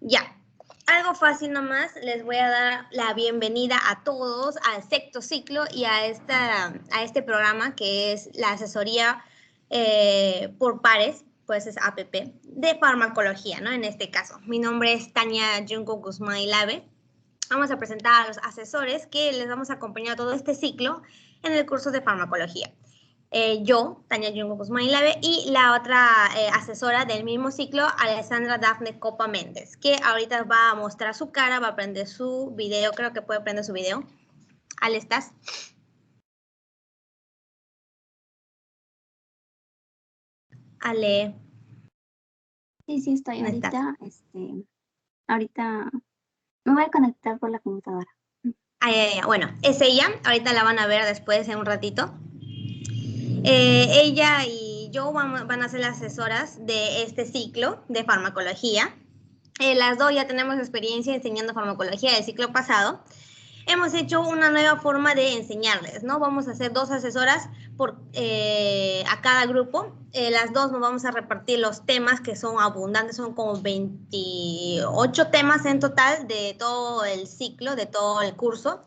Ya, algo fácil nomás, les voy a dar la bienvenida a todos al sexto ciclo y a este programa que es la asesoría por pares, pues es APP, de farmacología, ¿no? En este caso. Mi nombre es Tania Junco Guzmán Ilave. Vamos a presentar a los asesores que les vamos a acompañar todo este ciclo en el curso de farmacología. Yo, Tania Jungo Guzmán Ilave, y la otra asesora del mismo ciclo, Alessandra Dafne Copa Méndez, que ahorita va a mostrar su cara, va a prender su video, creo que puede prender su video. Ale, ¿estás? Ale. Sí, estoy ¿Dónde estás? Ahorita me voy a conectar por la computadora. Bueno, es ella, ahorita la van a ver después en un ratito. Ella y yo van a ser las asesoras de este ciclo de farmacología. Las dos ya tenemos experiencia enseñando farmacología del ciclo pasado. Hemos hecho una nueva forma de enseñarles, ¿no? Vamos a hacer 2 asesoras a cada grupo. Las dos nos vamos a repartir los temas que son abundantes, son como 28 temas en total de todo el ciclo, de todo el curso.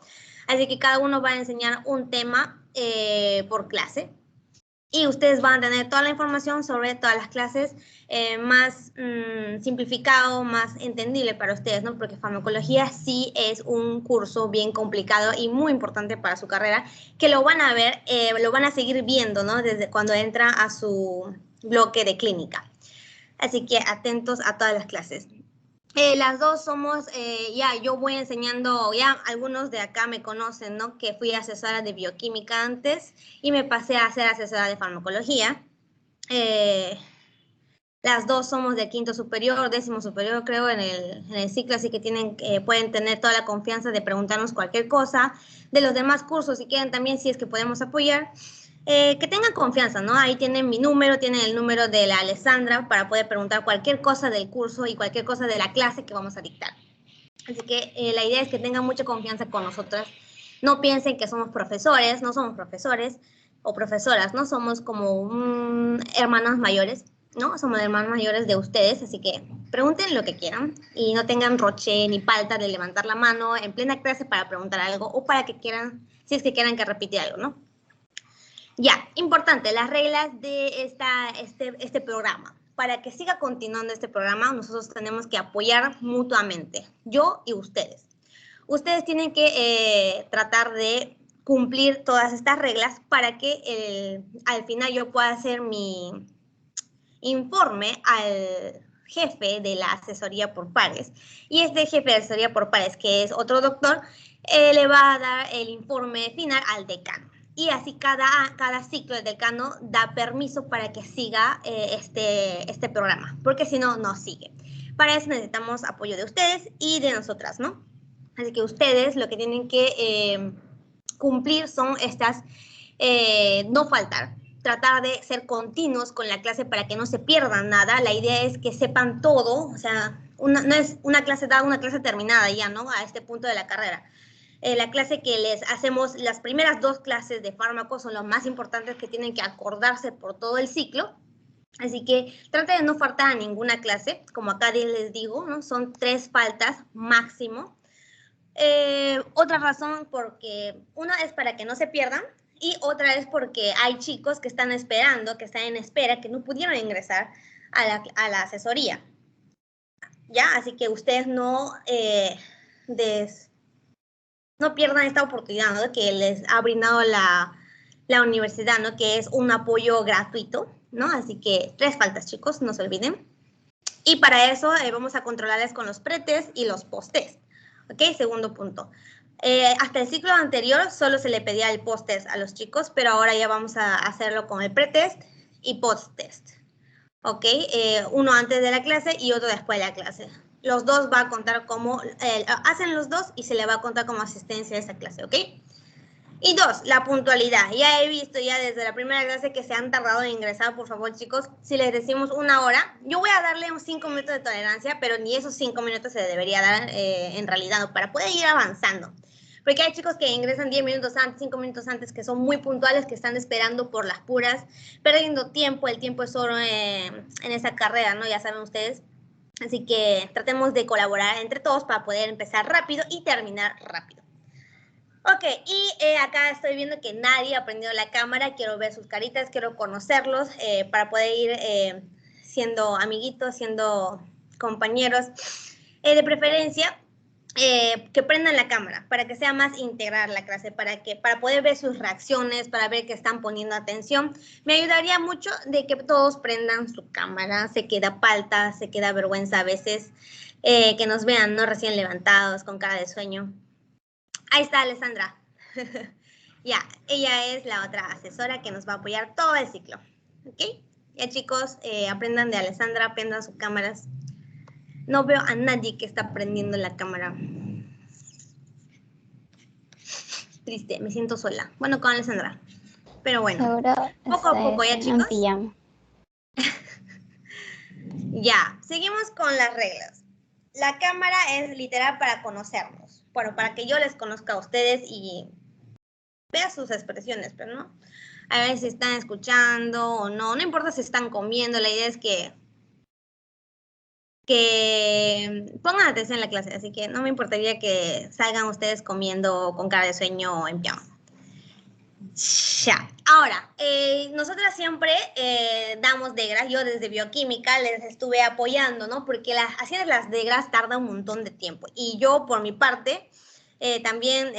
Así que cada uno va a enseñar un tema por clase. Y ustedes van a tener toda la información sobre todas las clases más simplificado, más entendible para ustedes, ¿no? Porque farmacología sí es un curso bien complicado y muy importante para su carrera, que lo van a ver, lo van a seguir viendo, ¿no? Desde cuando entra a su bloque de clínica. Así que atentos a todas las clases. Las dos somos, yo voy enseñando, ya algunos de acá me conocen, ¿no? Que fui asesora de bioquímica antes y me pasé a ser asesora de farmacología. Las dos somos de quinto superior, décimo superior, creo, en el ciclo, así que pueden tener toda la confianza de preguntarnos cualquier cosa. De los demás cursos, si quieren también, si es que podemos apoyar. Que tengan confianza, ¿no? Ahí tienen mi número, tienen el número de la Alessandra para poder preguntar cualquier cosa del curso y cualquier cosa de la clase que vamos a dictar. Así que la idea es que tengan mucha confianza con nosotras. No piensen que somos profesores, no somos profesores o profesoras, ¿no? Somos como hermanas mayores, ¿no? Somos hermanos mayores de ustedes, así que pregunten lo que quieran y no tengan roche ni falta de levantar la mano en plena clase para preguntar algo o para que quieran, si es que quieran que repita algo, ¿no? Ya, importante, las reglas de este programa. Para que siga continuando este programa, nosotros tenemos que apoyar mutuamente, yo y ustedes. Ustedes tienen que tratar de cumplir todas estas reglas para que al final yo pueda hacer mi informe al jefe de la asesoría por pares. Y este jefe de asesoría por pares, que es otro doctor, le va a dar el informe final al decano. Y así cada ciclo el decano da permiso para que siga este programa, porque si no, no sigue. Para eso necesitamos apoyo de ustedes y de nosotras, ¿no? Así que ustedes lo que tienen que cumplir son no faltar, tratar de ser continuos con la clase para que no se pierdan nada. La idea es que sepan todo, o sea, no es una clase dada, una clase terminada ya, ¿no? A este punto de la carrera. La clase que les hacemos, las primeras 2 clases de fármacos son las más importantes que tienen que acordarse por todo el ciclo. Así que trata de no faltar a ninguna clase, como acá les digo, ¿no? Son 3 faltas máximo. Otra razón porque una es para que no se pierdan y otra es porque hay chicos que están esperando, que están en espera, que no pudieron ingresar a la asesoría. ¿Ya? Así que ustedes no pierdan esta oportunidad, ¿no? Que les ha brindado la universidad, ¿no? Que es un apoyo gratuito, ¿no? Así que 3 faltas, chicos, no se olviden. Y para eso vamos a controlarles con los pretest y los post-test. ¿Ok? Segundo punto. Hasta el ciclo anterior solo se le pedía el post-test a los chicos, pero ahora ya vamos a hacerlo con el pretest y post-test. ¿Ok? Uno antes de la clase y otro después de la clase. Los dos va a contar como, hacen los dos y se le va a contar como asistencia a esa clase, ¿ok? Y 2, la puntualidad. Ya he visto ya desde la primera clase que se han tardado en ingresar, por favor, chicos. Si les decimos 1 hora, yo voy a darle unos 5 minutos de tolerancia, pero ni esos 5 minutos se debería dar en realidad, para poder ir avanzando. Porque hay chicos que ingresan 10 minutos antes, 5 minutos antes, que son muy puntuales, que están esperando por las puras, perdiendo tiempo. El tiempo es oro en esa carrera, ¿no? Ya saben ustedes. Así que tratemos de colaborar entre todos para poder empezar rápido y terminar rápido. Ok, y acá estoy viendo que nadie ha prendido la cámara. Quiero ver sus caritas, quiero conocerlos para poder ir siendo amiguitos, siendo compañeros. De preferencia, que prendan la cámara para que sea más integral la clase, para poder ver sus reacciones, para ver que están poniendo atención. Me ayudaría mucho de que todos prendan su cámara. Se queda falta, se queda vergüenza a veces que nos vean, ¿no? Recién levantados, con cara de sueño. Ahí está Alessandra. Ya, ella es la otra asesora que nos va a apoyar todo el ciclo. ¿Ok? Ya chicos, aprendan de Alessandra, aprendan sus cámaras. No veo a nadie que está prendiendo la cámara. Triste, me siento sola. Bueno, con Alessandra. Pero bueno, Seguro poco a poco, ¿ya chicos? Ya, seguimos con las reglas. La cámara es literal para conocernos. Bueno, para que yo les conozca a ustedes y vea sus expresiones, pero no. A ver si están escuchando o no. No importa si están comiendo, la idea es que pongan atención en la clase, así que no me importaría que salgan ustedes comiendo con cara de sueño o en pijama. Ya. Ahora, nosotras siempre damos degras. Yo desde bioquímica les estuve apoyando, ¿no? Porque hacer las degras tarda un montón de tiempo. Y yo, por mi parte, también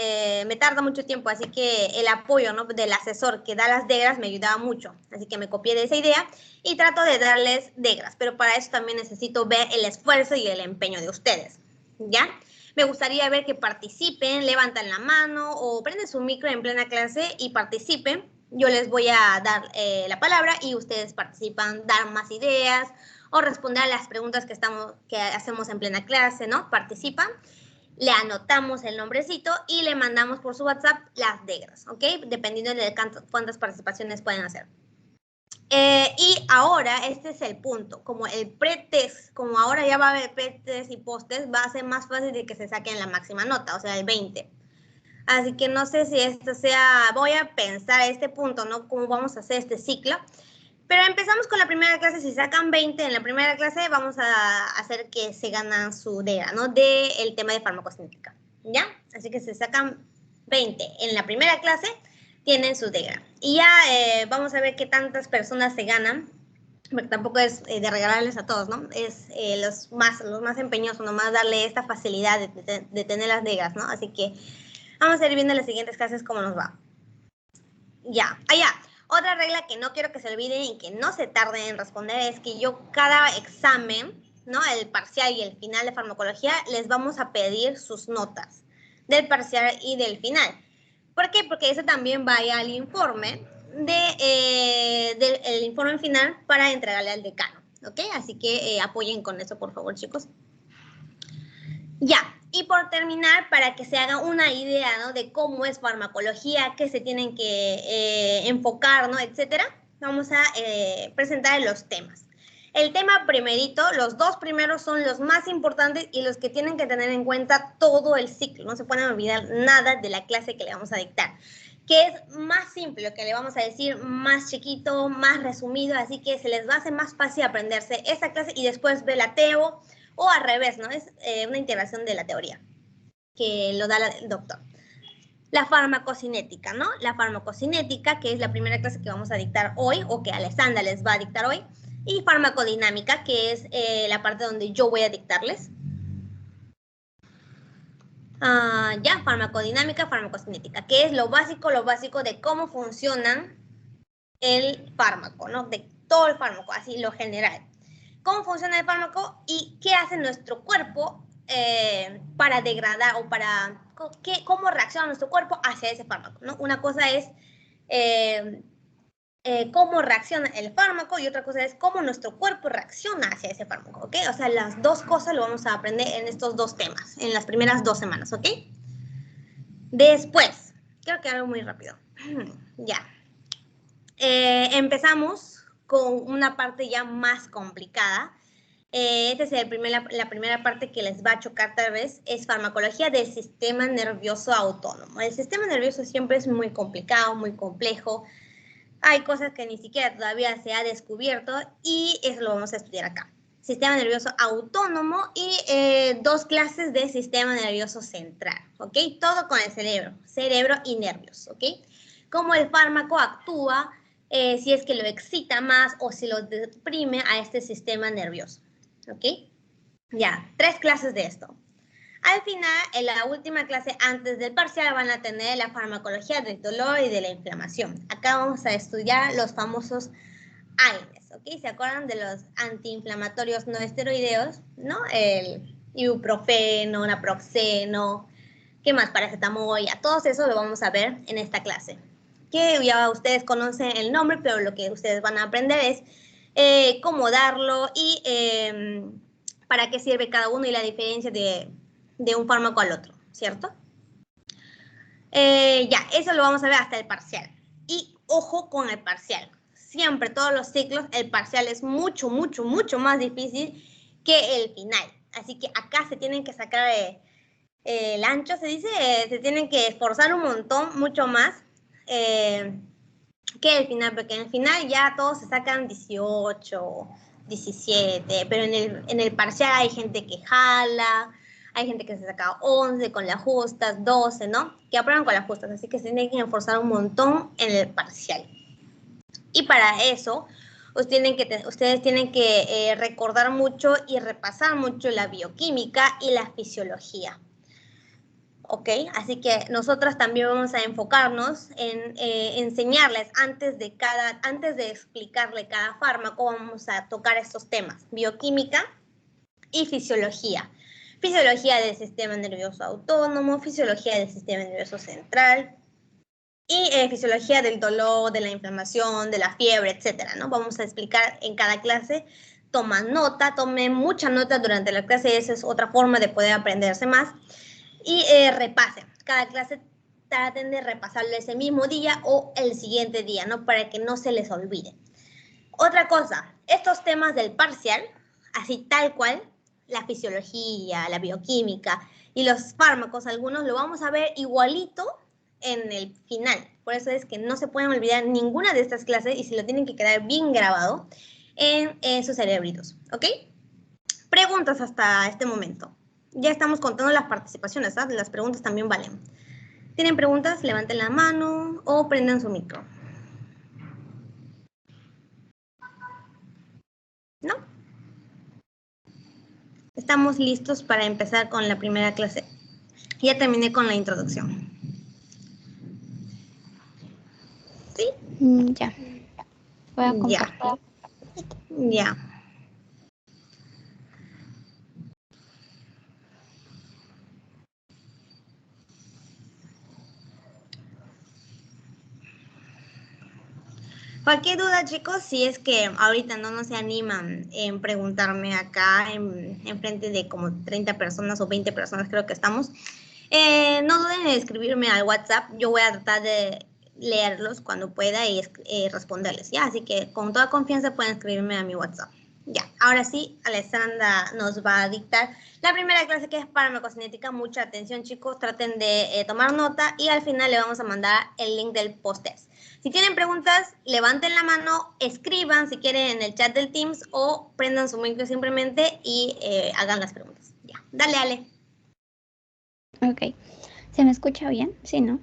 me tarda mucho tiempo. Así que el apoyo, ¿no?, del asesor que da las degras me ayudaba mucho. Así que me copié de esa idea y trato de darles degras. Pero para eso también necesito ver el esfuerzo y el empeño de ustedes, ¿ya? Me gustaría ver que participen, levantan la mano o prenden su micro en plena clase y participen. Yo les voy a dar la palabra y ustedes participan, dar más ideas o responder a las preguntas que hacemos en plena clase, ¿no? Participan, le anotamos el nombrecito y le mandamos por su WhatsApp las degras, ¿ok? Dependiendo de cuántas participaciones pueden hacer. Y ahora, este es el punto, como el pretest, como ahora ya va a haber pretest y posttest, va a ser más fácil de que se saquen la máxima nota, o sea, el 20. Así que no sé si esto sea, voy a pensar este punto, ¿no? Cómo vamos a hacer este ciclo. Pero empezamos con la primera clase. Si sacan 20 en la primera clase, vamos a hacer que se ganan su DEA, ¿no? Del tema de farmacocinética, ¿ya? Así que si sacan 20 en la primera clase, tienen su DEA. Y ya vamos a ver qué tantas personas se ganan, porque tampoco es de regalarles a todos, ¿no? Es los más empeñosos, nomás darle esta facilidad de tener las DEAs, ¿no? Así que vamos a ir viendo en las siguientes clases cómo nos va. Ya, allá. Otra regla que no quiero que se olviden y que no se tarden en responder es que yo cada examen, ¿no?, el parcial y el final de farmacología, les vamos a pedir sus notas del parcial y del final. ¿Por qué? Porque eso también vaya al informe del informe final para entregarle al decano, ¿ok? Así que apoyen con eso, por favor, chicos. Ya, y por terminar, para que se haga una idea, ¿no?, de cómo es farmacología, qué se tienen que enfocar, ¿no?, etcétera, vamos a presentar los temas. El tema primerito, los dos primeros son los más importantes y los que tienen que tener en cuenta todo el ciclo. No se pueden olvidar nada de la clase que le vamos a dictar, que es más simple, lo que le vamos a decir, más chiquito, más resumido, así que se les va a hacer más fácil aprenderse esta clase y después ver la TEO, o al revés, ¿no? Es una integración de la teoría que lo da el doctor. La farmacocinética, ¿no? La farmacocinética, que es la primera clase que vamos a dictar hoy, o que Alessandra les va a dictar hoy, y farmacodinámica, que es la parte donde yo voy a dictarles. Ya, farmacodinámica, farmacocinética, que es lo básico de cómo funcionan el fármaco, ¿no? De todo el fármaco, así lo general. Cómo funciona el fármaco y qué hace nuestro cuerpo para degradar o para cómo reacciona nuestro cuerpo hacia ese fármaco, ¿no? Una cosa es cómo reacciona el fármaco y otra cosa es cómo nuestro cuerpo reacciona hacia ese fármaco, ¿ok? O sea, las dos cosas lo vamos a aprender en estos dos temas, en las primeras 2 semanas, ¿ok? Después, quiero que haga muy rápido. Ya. Empezamos con una parte ya más complicada. Esta es la primera parte que les va a chocar tal vez, es farmacología del sistema nervioso autónomo. El sistema nervioso siempre es muy complicado, muy complejo. Hay cosas que ni siquiera todavía se ha descubierto y eso lo vamos a estudiar acá. sistema nervioso autónomo y 2 clases de sistema nervioso central, ¿ok? Todo con el cerebro y nervios, ¿ok? Cómo el fármaco actúa, si es que lo excita más o si lo deprime a este sistema nervioso, ¿ok? Ya, 3 clases de esto. Al final, en la última clase antes del parcial van a tener la farmacología del dolor y de la inflamación. Acá vamos a estudiar los famosos AINES, ¿ok? ¿Se acuerdan de los antiinflamatorios no esteroideos? ¿No? El ibuprofeno, naproxeno, ¿qué más? Paracetamol, ya. Todos esos lo vamos a ver en esta clase. Que ya ustedes conocen el nombre, pero lo que ustedes van a aprender es cómo darlo y para qué sirve cada uno y la diferencia de un fármaco al otro, ¿cierto? Ya, eso lo vamos a ver hasta el parcial. Y ojo con el parcial. Siempre, todos los ciclos, el parcial es mucho, mucho, mucho más difícil que el final. Así que acá se tienen que sacar el ancho, se dice, se tienen que esforzar un montón, mucho más que el final, porque en el final ya todos se sacan 18, 17, pero en el parcial hay gente que jala, hay gente que se saca 11 con las justas, 12, ¿no? Que aprueban con las justas, así que se tienen que esforzar un montón en el parcial. Y para eso, ustedes tienen que recordar mucho y repasar mucho la bioquímica y la fisiología. ¿Ok? Así que nosotros también vamos a enfocarnos en enseñarles antes de explicarle cada fármaco, vamos a tocar estos temas, bioquímica y fisiología. Fisiología del sistema nervioso autónomo, fisiología del sistema nervioso central y fisiología del dolor, de la inflamación, de la fiebre, etcétera, ¿no? Vamos a explicar en cada clase. Tomen mucha nota durante la clase, esa es otra forma de poder aprenderse más. Y repasen. Cada clase traten de repasarlo ese mismo día o el siguiente día, ¿no? Para que no se les olvide. Otra cosa, estos temas del parcial, así tal cual, la fisiología, la bioquímica y los fármacos, algunos lo vamos a ver igualito en el final. Por eso es que no se pueden olvidar ninguna de estas clases y se lo tienen que quedar bien grabado en sus cerebritos, ¿ok? Preguntas hasta este momento. Ya estamos contando las participaciones, ¿sabes? Las preguntas también valen. ¿Tienen preguntas? Levanten la mano o prendan su micro. ¿No? Estamos listos para empezar con la primera clase. Ya terminé con la introducción. ¿Sí? Ya. Voy a compartir. Ya. Cualquier duda, chicos, si es que ahorita no se animan en preguntarme acá en frente de como 30 personas o 20 personas creo que estamos, no duden en escribirme al WhatsApp. Yo voy a tratar de leerlos cuando pueda y responderles, ¿ya? Así que con toda confianza pueden escribirme a mi WhatsApp. Ya, ahora sí, Alessandra nos va a dictar la primera clase, que es farmacocinética. Mucha atención, chicos, traten de tomar nota y al final le vamos a mandar el link del post-test. Si tienen preguntas, levanten la mano, escriban si quieren en el chat del Teams o prendan su micro simplemente y hagan las preguntas. Ya, dale, Ale. Ok. ¿Se me escucha bien? Sí, ¿no?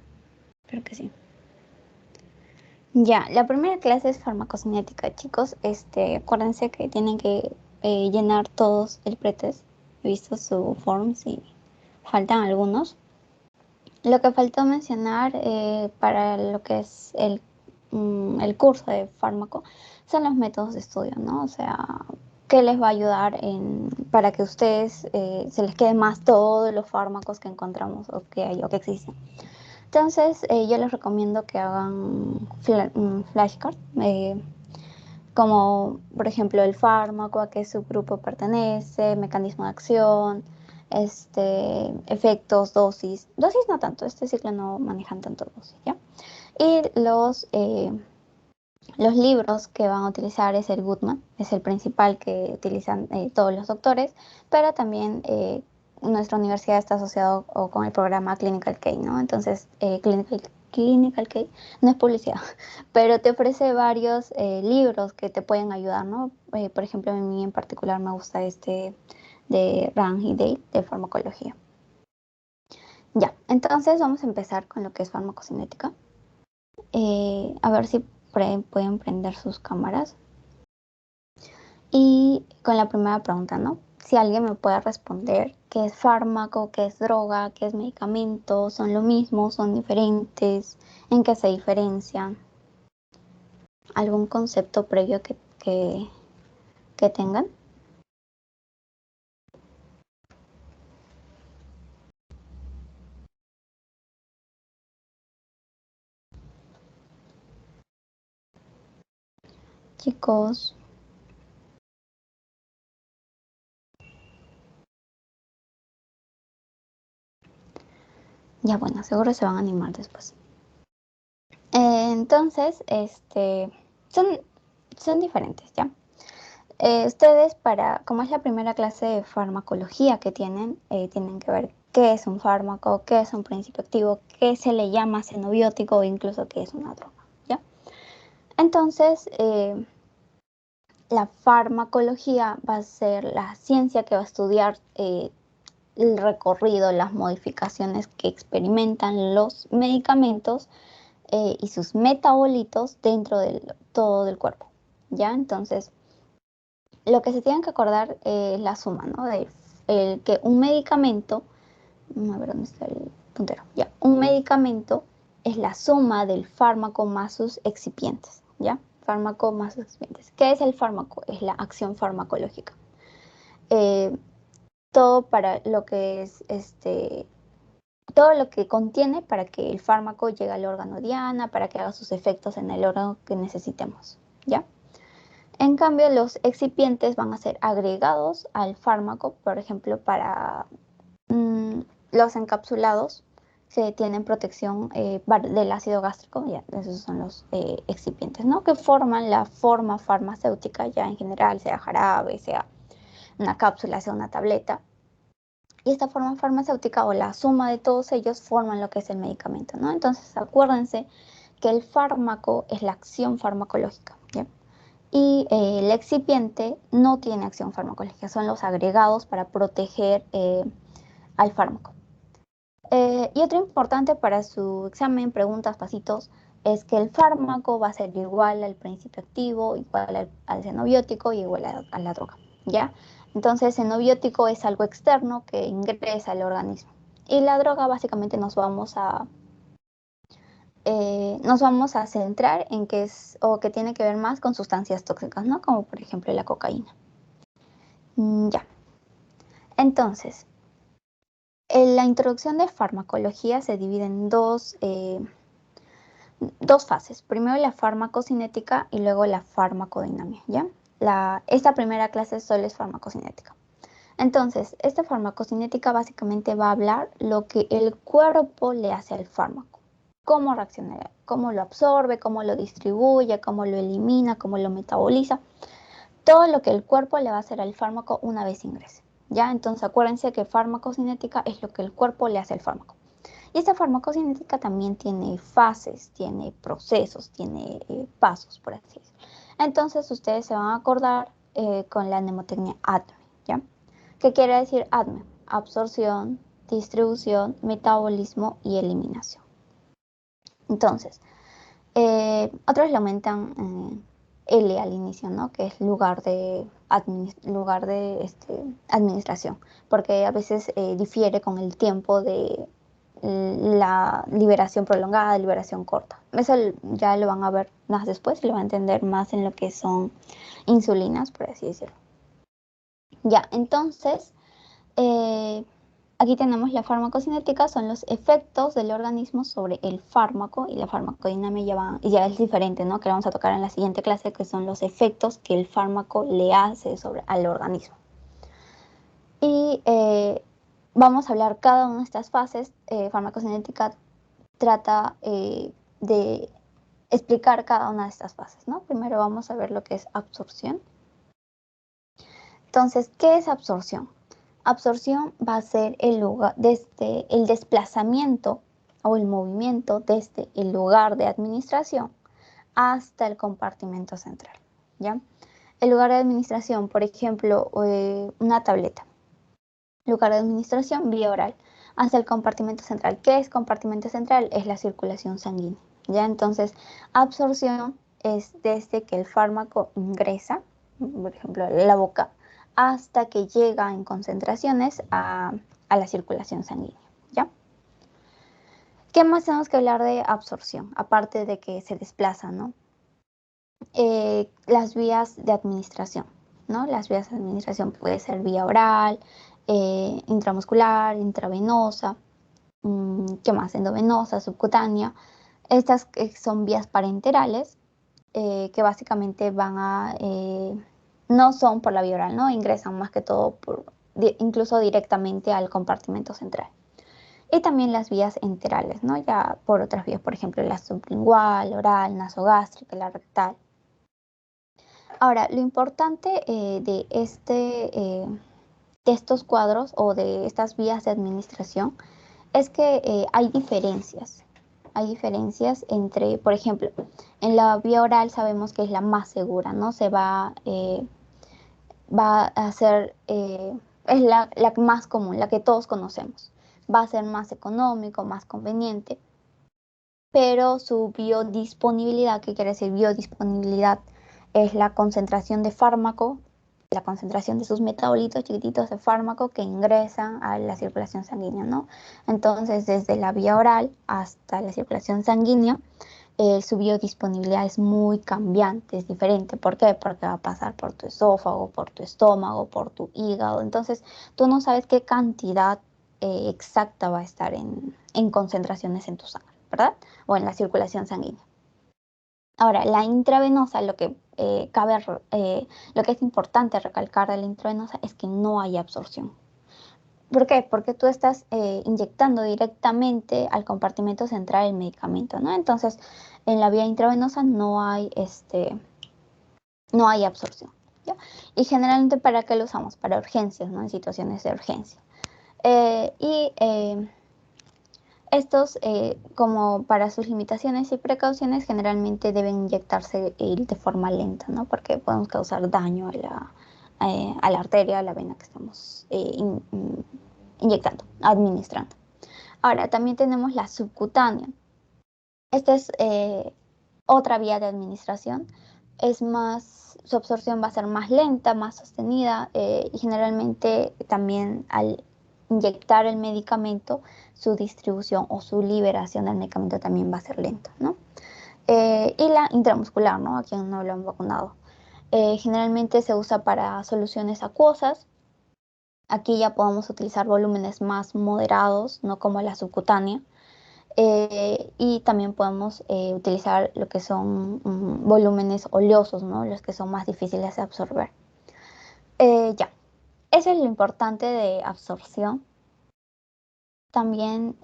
Creo que sí. Ya, la primera clase es farmacocinética, chicos. Acuérdense que tienen que llenar todos el pretest. He visto su form, si faltan algunos. Lo que faltó mencionar para lo que es el curso de fármaco son los métodos de estudio, ¿no? O sea, ¿qué les va a ayudar para que ustedes se les quede más todos los fármacos que encontramos o que hay o que existen? Entonces, yo les recomiendo que hagan flashcards, como por ejemplo el fármaco, a qué subgrupo pertenece, mecanismo de acción, efectos, dosis. Dosis no tanto, este ciclo no manejan tanto dosis, ¿ya? Y los libros que van a utilizar es el Goodman, es el principal que utilizan todos los doctores, pero también nuestra universidad está asociado con el programa Clinical K, ¿no? Entonces, Clinical Clinical Case, no es publicidad, pero te ofrece varios libros que te pueden ayudar, ¿no? Por ejemplo, a mí en particular me gusta este de Rand y Dale de farmacología. Ya, entonces vamos a empezar con lo que es farmacocinética. A ver si pueden prender sus cámaras. Y con la primera pregunta, ¿no? Si alguien me puede responder qué es fármaco, qué es droga, qué es medicamento, son lo mismo, son diferentes, en qué se diferencian. ¿Algún concepto previo que tengan? Chicos. Ya bueno, seguro se van a animar después. Entonces, son diferentes, ¿ya? Ustedes, como es la primera clase de farmacología que tienen que ver qué es un fármaco, qué es un principio activo, qué se le llama xenobiótico o incluso qué es una droga, ¿ya? Entonces, la farmacología va a ser la ciencia que va a estudiar el recorrido, las modificaciones que experimentan los medicamentos y sus metabolitos dentro del todo del cuerpo, ¿ya? Entonces, lo que se tienen que acordar es la suma, ¿no? De que un medicamento, a ver dónde está el puntero, ya, un medicamento es la suma del fármaco más sus excipientes, ¿ya? Fármaco más sus excipientes. ¿Qué es el fármaco? Es la acción farmacológica. Todo para lo que es todo lo que contiene para que el fármaco llegue al órgano diana, para que haga sus efectos en el órgano que necesitemos, ¿ya? En cambio, los excipientes van a ser agregados al fármaco, por ejemplo, para los encapsulados se tienen protección del ácido gástrico, ya, esos son los excipientes, ¿no? Que forman la forma farmacéutica ya en general, sea jarabe, sea una cápsula, sea una tableta. Y esta forma farmacéutica o la suma de todos ellos forman lo que es el medicamento, ¿no? Entonces, acuérdense que el fármaco es la acción farmacológica, ¿ya? Y el excipiente no tiene acción farmacológica, son los agregados para proteger al fármaco. Y otro importante para su examen, preguntas, pasitos, es que el fármaco va a ser igual al principio activo, igual al xenobiótico y igual a la droga, ¿ya? Entonces, el xenobiótico es algo externo que ingresa al organismo. Y la droga básicamente nos vamos a centrar en que es o que tiene que ver más con sustancias tóxicas, ¿no? Como por ejemplo la cocaína. Ya. Entonces, la introducción de farmacología se divide en dos fases. Primero la farmacocinética y luego la farmacodinamia, ¿ya? Esta primera clase solo es farmacocinética. Entonces, esta farmacocinética básicamente va a hablar lo que el cuerpo le hace al fármaco. Cómo reacciona, cómo lo absorbe, cómo lo distribuye, cómo lo elimina, cómo lo metaboliza. Todo lo que el cuerpo le va a hacer al fármaco una vez ingrese, ¿ya? Entonces, acuérdense que farmacocinética es lo que el cuerpo le hace al fármaco. Y esta farmacocinética también tiene fases, tiene procesos, tiene pasos, por así decirlo. Entonces, ustedes se van a acordar con la mnemotecnia ADME, ¿ya? ¿Qué quiere decir ADME? Absorción, distribución, metabolismo y eliminación. Entonces, otros le aumentan L al inicio, ¿no? Que es lugar de administración, porque a veces difiere con el tiempo de la liberación prolongada, liberación corta. Eso ya lo van a ver más después y lo van a entender más en lo que son insulinas, por así decirlo. Ya, entonces, aquí tenemos la farmacocinética, son los efectos del organismo sobre el fármaco, y la farmacodinamia ya es diferente, ¿no? Que vamos a tocar en la siguiente clase, que son los efectos que el fármaco le hace al organismo. Y vamos a hablar cada una de estas fases. Farmacocinética trata de explicar cada una de estas fases, ¿no? Primero vamos a ver lo que es absorción. Entonces, ¿qué es absorción? Absorción va a ser el desplazamiento o el movimiento desde el lugar de administración hasta el compartimento central, ¿ya? El lugar de administración, por ejemplo, una tableta. Lugar de administración, vía oral, hasta el compartimento central. ¿Qué es compartimento central? Es la circulación sanguínea, ¿ya? Entonces, absorción es desde que el fármaco ingresa, por ejemplo, a la boca, hasta que llega en concentraciones a la circulación sanguínea, ¿ya? ¿Qué más tenemos que hablar de absorción? Aparte de que se desplaza, ¿no? Las vías de administración, ¿no? Las vías de administración puede ser vía oral, intramuscular, intravenosa, ¿qué más? Endovenosa, subcutánea. Estas son vías parenterales que básicamente no son por la vía oral, ¿no? Ingresan más que todo incluso directamente al compartimento central. Y también las vías enterales, ¿no? Ya por otras vías, por ejemplo, la sublingual, oral, nasogástrica, la rectal. Ahora, lo importante de estos cuadros o de estas vías de administración es que hay diferencias. Hay diferencias entre, por ejemplo, en la vía oral sabemos que es la más segura, ¿no? Va a ser, es la más común, la que todos conocemos. Va a ser más económico, más conveniente, pero su biodisponibilidad, ¿qué quiere decir biodisponibilidad? Es la concentración de fármaco, la concentración de sus metabolitos chiquititos de fármaco que ingresan a la circulación sanguínea, ¿no? Entonces, desde la vía oral hasta la circulación sanguínea, su biodisponibilidad es muy cambiante, es diferente. ¿Por qué? Porque va a pasar por tu esófago, por tu estómago, por tu hígado. Entonces, tú no sabes qué cantidad exacta va a estar en concentraciones en tu sangre, ¿verdad? O en la circulación sanguínea. Ahora, la intravenosa, lo que es importante recalcar de la intravenosa es que no hay absorción. ¿Por qué? Porque tú estás inyectando directamente al compartimento central el medicamento, ¿no? Entonces, en la vía intravenosa no hay absorción, ¿ya? Y generalmente, ¿para qué lo usamos? Para urgencias, ¿no? En situaciones de urgencia. Estos, como para sus limitaciones y precauciones, generalmente deben inyectarse de forma lenta, ¿no? Porque podemos causar daño a la arteria, a la vena que estamos inyectando, administrando. Ahora, también tenemos la subcutánea. Esta es otra vía de administración. Su absorción va a ser más lenta, más sostenida y generalmente también al inyectar el medicamento, su distribución o su liberación del medicamento también va a ser lenta, ¿no? Y la intramuscular, ¿no? A quien no lo han vacunado. Generalmente se usa para soluciones acuosas. Aquí ya podemos utilizar volúmenes más moderados, no como la subcutánea. Y también podemos utilizar lo que son volúmenes oleosos, ¿no? Los que son más difíciles de absorber. Ya, eso es lo importante de absorción. También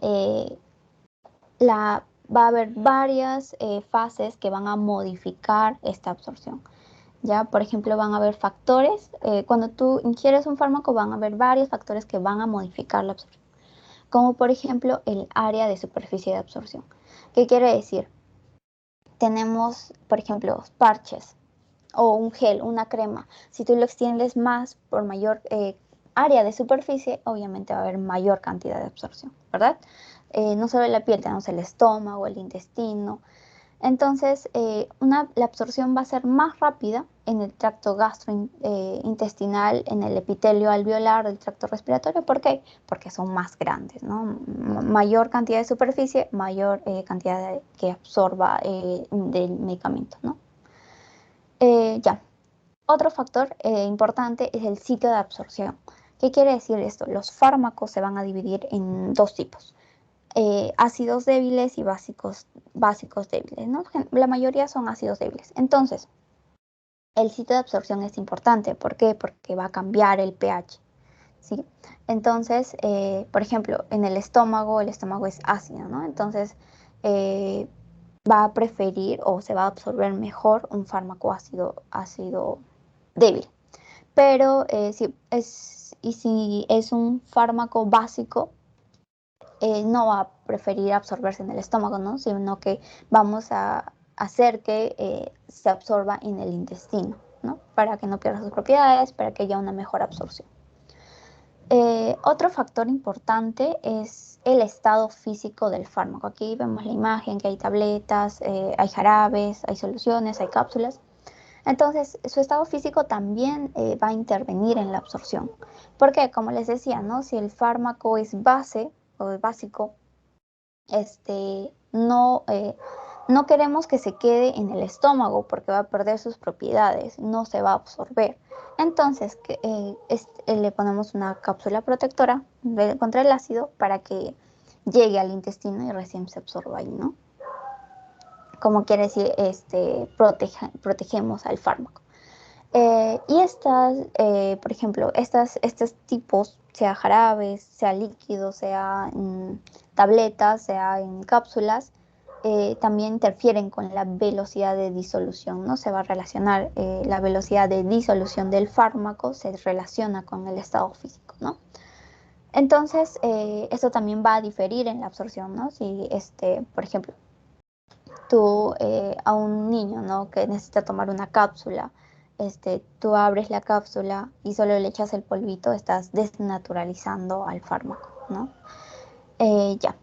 va a haber varias fases que van a modificar esta absorción. Ya, por ejemplo, van a haber factores. Cuando tú ingieres un fármaco, van a haber varios factores que van a modificar la absorción. Como por ejemplo el área de superficie de absorción. ¿Qué quiere decir? Tenemos, por ejemplo, parches o un gel, una crema. Si tú lo extiendes más por mayor área de superficie, obviamente va a haber mayor cantidad de absorción, ¿verdad? No solo la piel, tenemos el estómago, el intestino. Entonces, la absorción va a ser más rápida en el tracto gastrointestinal, en el epitelio alveolar del tracto respiratorio. ¿Por qué? Porque son más grandes, ¿no? Mayor cantidad de superficie, mayor cantidad que absorba del medicamento, ¿no? Ya. Otro factor importante es el sitio de absorción. ¿Qué quiere decir esto? Los fármacos se van a dividir en dos tipos. Ácidos débiles y básicos débiles, ¿no? La mayoría son ácidos débiles. Entonces, el sitio de absorción es importante. ¿Por qué? Porque va a cambiar el pH, ¿sí? Entonces, por ejemplo, en el estómago es ácido, ¿no? Entonces, va a preferir o se va a absorber mejor un fármaco ácido débil. Pero si es un fármaco básico, no va a preferir absorberse en el estómago, ¿no? Sino que vamos a hacer que se absorba en el intestino, ¿no? Para que no pierda sus propiedades, para que haya una mejor absorción. Otro factor importante es el estado físico del fármaco. Aquí vemos la imagen que hay tabletas, hay jarabes, hay soluciones, hay cápsulas. Entonces, su estado físico también va a intervenir en la absorción. Porque, como les decía, ¿no? Si el fármaco es base o es básico, no queremos que se quede en el estómago porque va a perder sus propiedades, no se va a absorber. Entonces, le ponemos una cápsula protectora contra el ácido para que llegue al intestino y recién se absorba ahí, ¿no? Como quiere decir, protegemos al fármaco. Y por ejemplo, estos tipos, sea jarabes, sea líquidos, sea tabletas, sea en cápsulas, también interfieren con la velocidad de disolución, ¿no? Se va a relacionar la velocidad de disolución del fármaco, se relaciona con el estado físico, ¿no? Entonces, esto también va a diferir en la absorción, ¿no? Si, por ejemplo, tú a un niño, ¿no? Que necesita tomar una cápsula, tú abres la cápsula y solo le echas el polvito, estás desnaturalizando al fármaco, ¿no? Ya.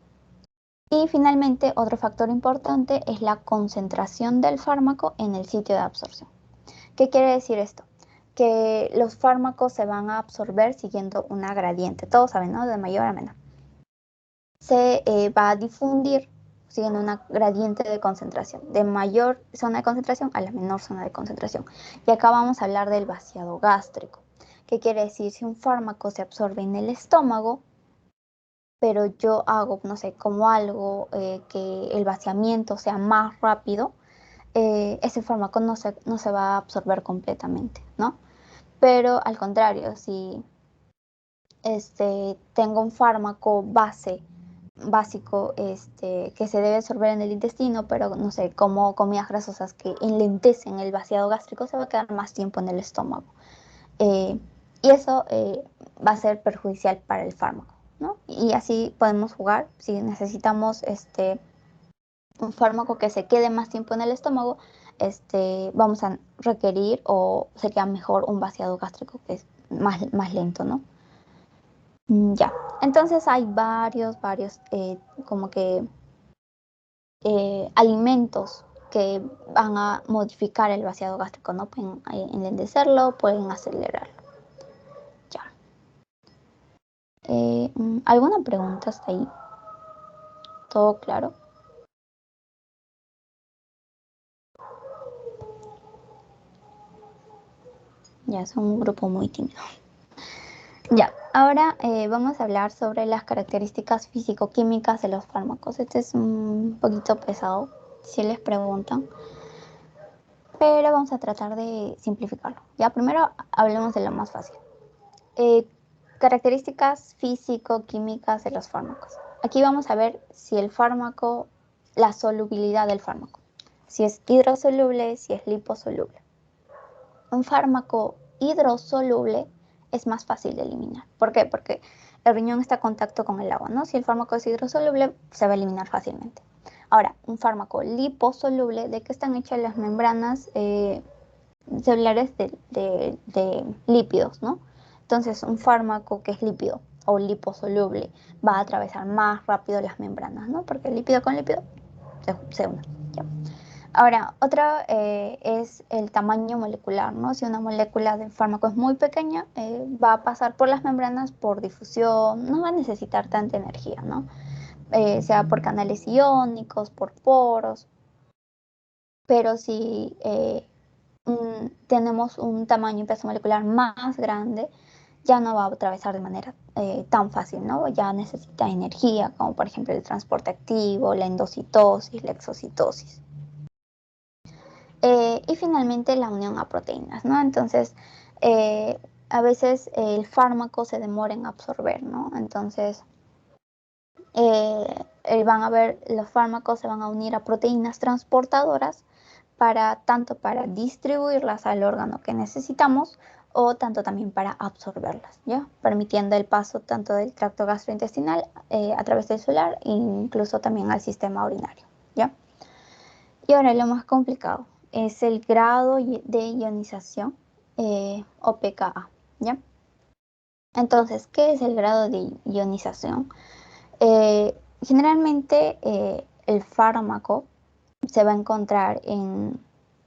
Y finalmente, otro factor importante es la concentración del fármaco en el sitio de absorción. ¿Qué quiere decir esto? Que los fármacos se van a absorber siguiendo una gradiente, todos saben, ¿no? De mayor a menor. Se va a difundir siguiendo una gradiente de concentración, de mayor zona de concentración a la menor zona de concentración. Y acá vamos a hablar del vaciado gástrico. ¿Qué quiere decir? Si un fármaco se absorbe en el estómago, pero yo hago, no sé, como algo que el vaciamiento sea más rápido, ese fármaco no se va a absorber completamente, ¿no? Pero al contrario, si tengo un fármaco básico que se debe absorber en el intestino, pero no sé, como comidas grasosas que enlentecen el vaciado gástrico, se va a quedar más tiempo en el estómago. Y eso va a ser perjudicial para el fármaco, ¿no? Y así podemos jugar. Si necesitamos un fármaco que se quede más tiempo en el estómago, vamos a requerir o sería mejor un vaciado gástrico que es más lento, ¿no? Ya, entonces hay varios como que alimentos que van a modificar el vaciado gástrico, ¿no? Pueden enlentecerlo, pueden acelerarlo. Ya. ¿Alguna pregunta hasta ahí? ¿Todo claro? Ya, son un grupo muy tímido. Ya, ahora vamos a hablar sobre las características físico-químicas de los fármacos. Este es un poquito pesado, si les preguntan, pero vamos a tratar de simplificarlo. Ya, primero hablemos de lo más fácil. Características físico-químicas de los fármacos. Aquí vamos a ver si el fármaco, la solubilidad del fármaco, si es hidrosoluble, si es liposoluble. Un fármaco hidrosoluble es más fácil de eliminar. ¿Por qué? Porque el riñón está en contacto con el agua, ¿no? Si el fármaco es hidrosoluble, se va a eliminar fácilmente. Ahora, un fármaco liposoluble, ¿de qué están hechas las membranas celulares de lípidos, ¿no? Entonces, un fármaco que es lípido o liposoluble va a atravesar más rápido las membranas, ¿no? Porque lípido con lípido se unen. ¿Ya? Ahora, otra es el tamaño molecular, ¿no? Si una molécula de fármaco es muy pequeña, va a pasar por las membranas por difusión, no va a necesitar tanta energía, ¿no? Sea por canales iónicos, por poros, pero si tenemos un tamaño y peso molecular más grande, ya no va a atravesar de manera tan fácil, ¿no? Ya necesita energía, como por ejemplo el transporte activo, la endocitosis, la exocitosis. Y finalmente la unión a proteínas, ¿no? Entonces, a veces el fármaco se demora en absorber, ¿no? Entonces, van a ver, los fármacos se van a unir a proteínas transportadoras tanto para distribuirlas al órgano que necesitamos o tanto también para absorberlas, ¿ya? Permitiendo el paso tanto del tracto gastrointestinal a través del suelo e incluso también al sistema urinario, ¿ya? Y ahora lo más complicado es el grado de ionización o pKa, ¿ya? Entonces, ¿qué es el grado de ionización? Generalmente el fármaco se va a encontrar en,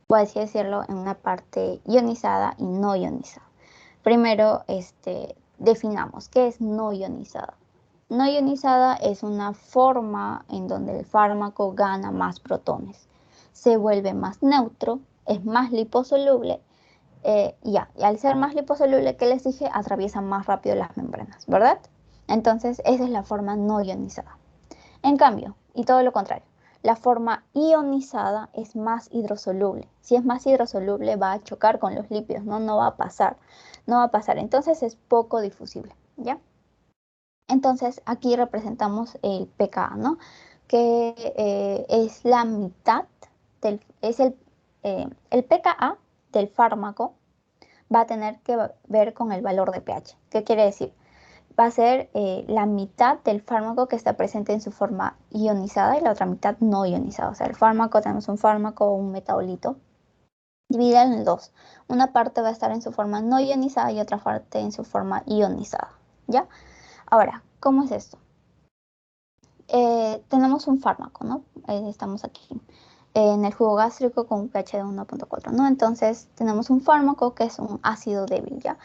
por así decirlo, en una parte ionizada y no ionizada. Primero, definamos qué es no ionizada. No ionizada es una forma en donde el fármaco gana más protones, se vuelve más neutro, es más liposoluble y al ser más liposoluble, ¿qué les dije? Atraviesa más rápido las membranas, ¿verdad? Entonces, esa es la forma no ionizada. En cambio, y todo lo contrario, la forma ionizada es más hidrosoluble. Si es más hidrosoluble, va a chocar con los lípidos, ¿no? No va a pasar, no va a pasar. Entonces, es poco difusible, ¿ya? Entonces, aquí representamos el pKa, ¿no? Que es la mitad es el pKa del fármaco va a tener que ver con el valor de pH. ¿Qué quiere decir? Va a ser la mitad del fármaco que está presente en su forma ionizada y la otra mitad no ionizada. O sea, el fármaco, tenemos un fármaco o un metabolito dividido en dos. Una parte va a estar en su forma no ionizada y otra parte en su forma ionizada, ¿ya? Ahora, ¿cómo es esto? Tenemos un fármaco, ¿no? Estamos aquí en el jugo gástrico con un pH de 1.4, ¿no? Entonces tenemos un fármaco que es un ácido débil, ¿ya?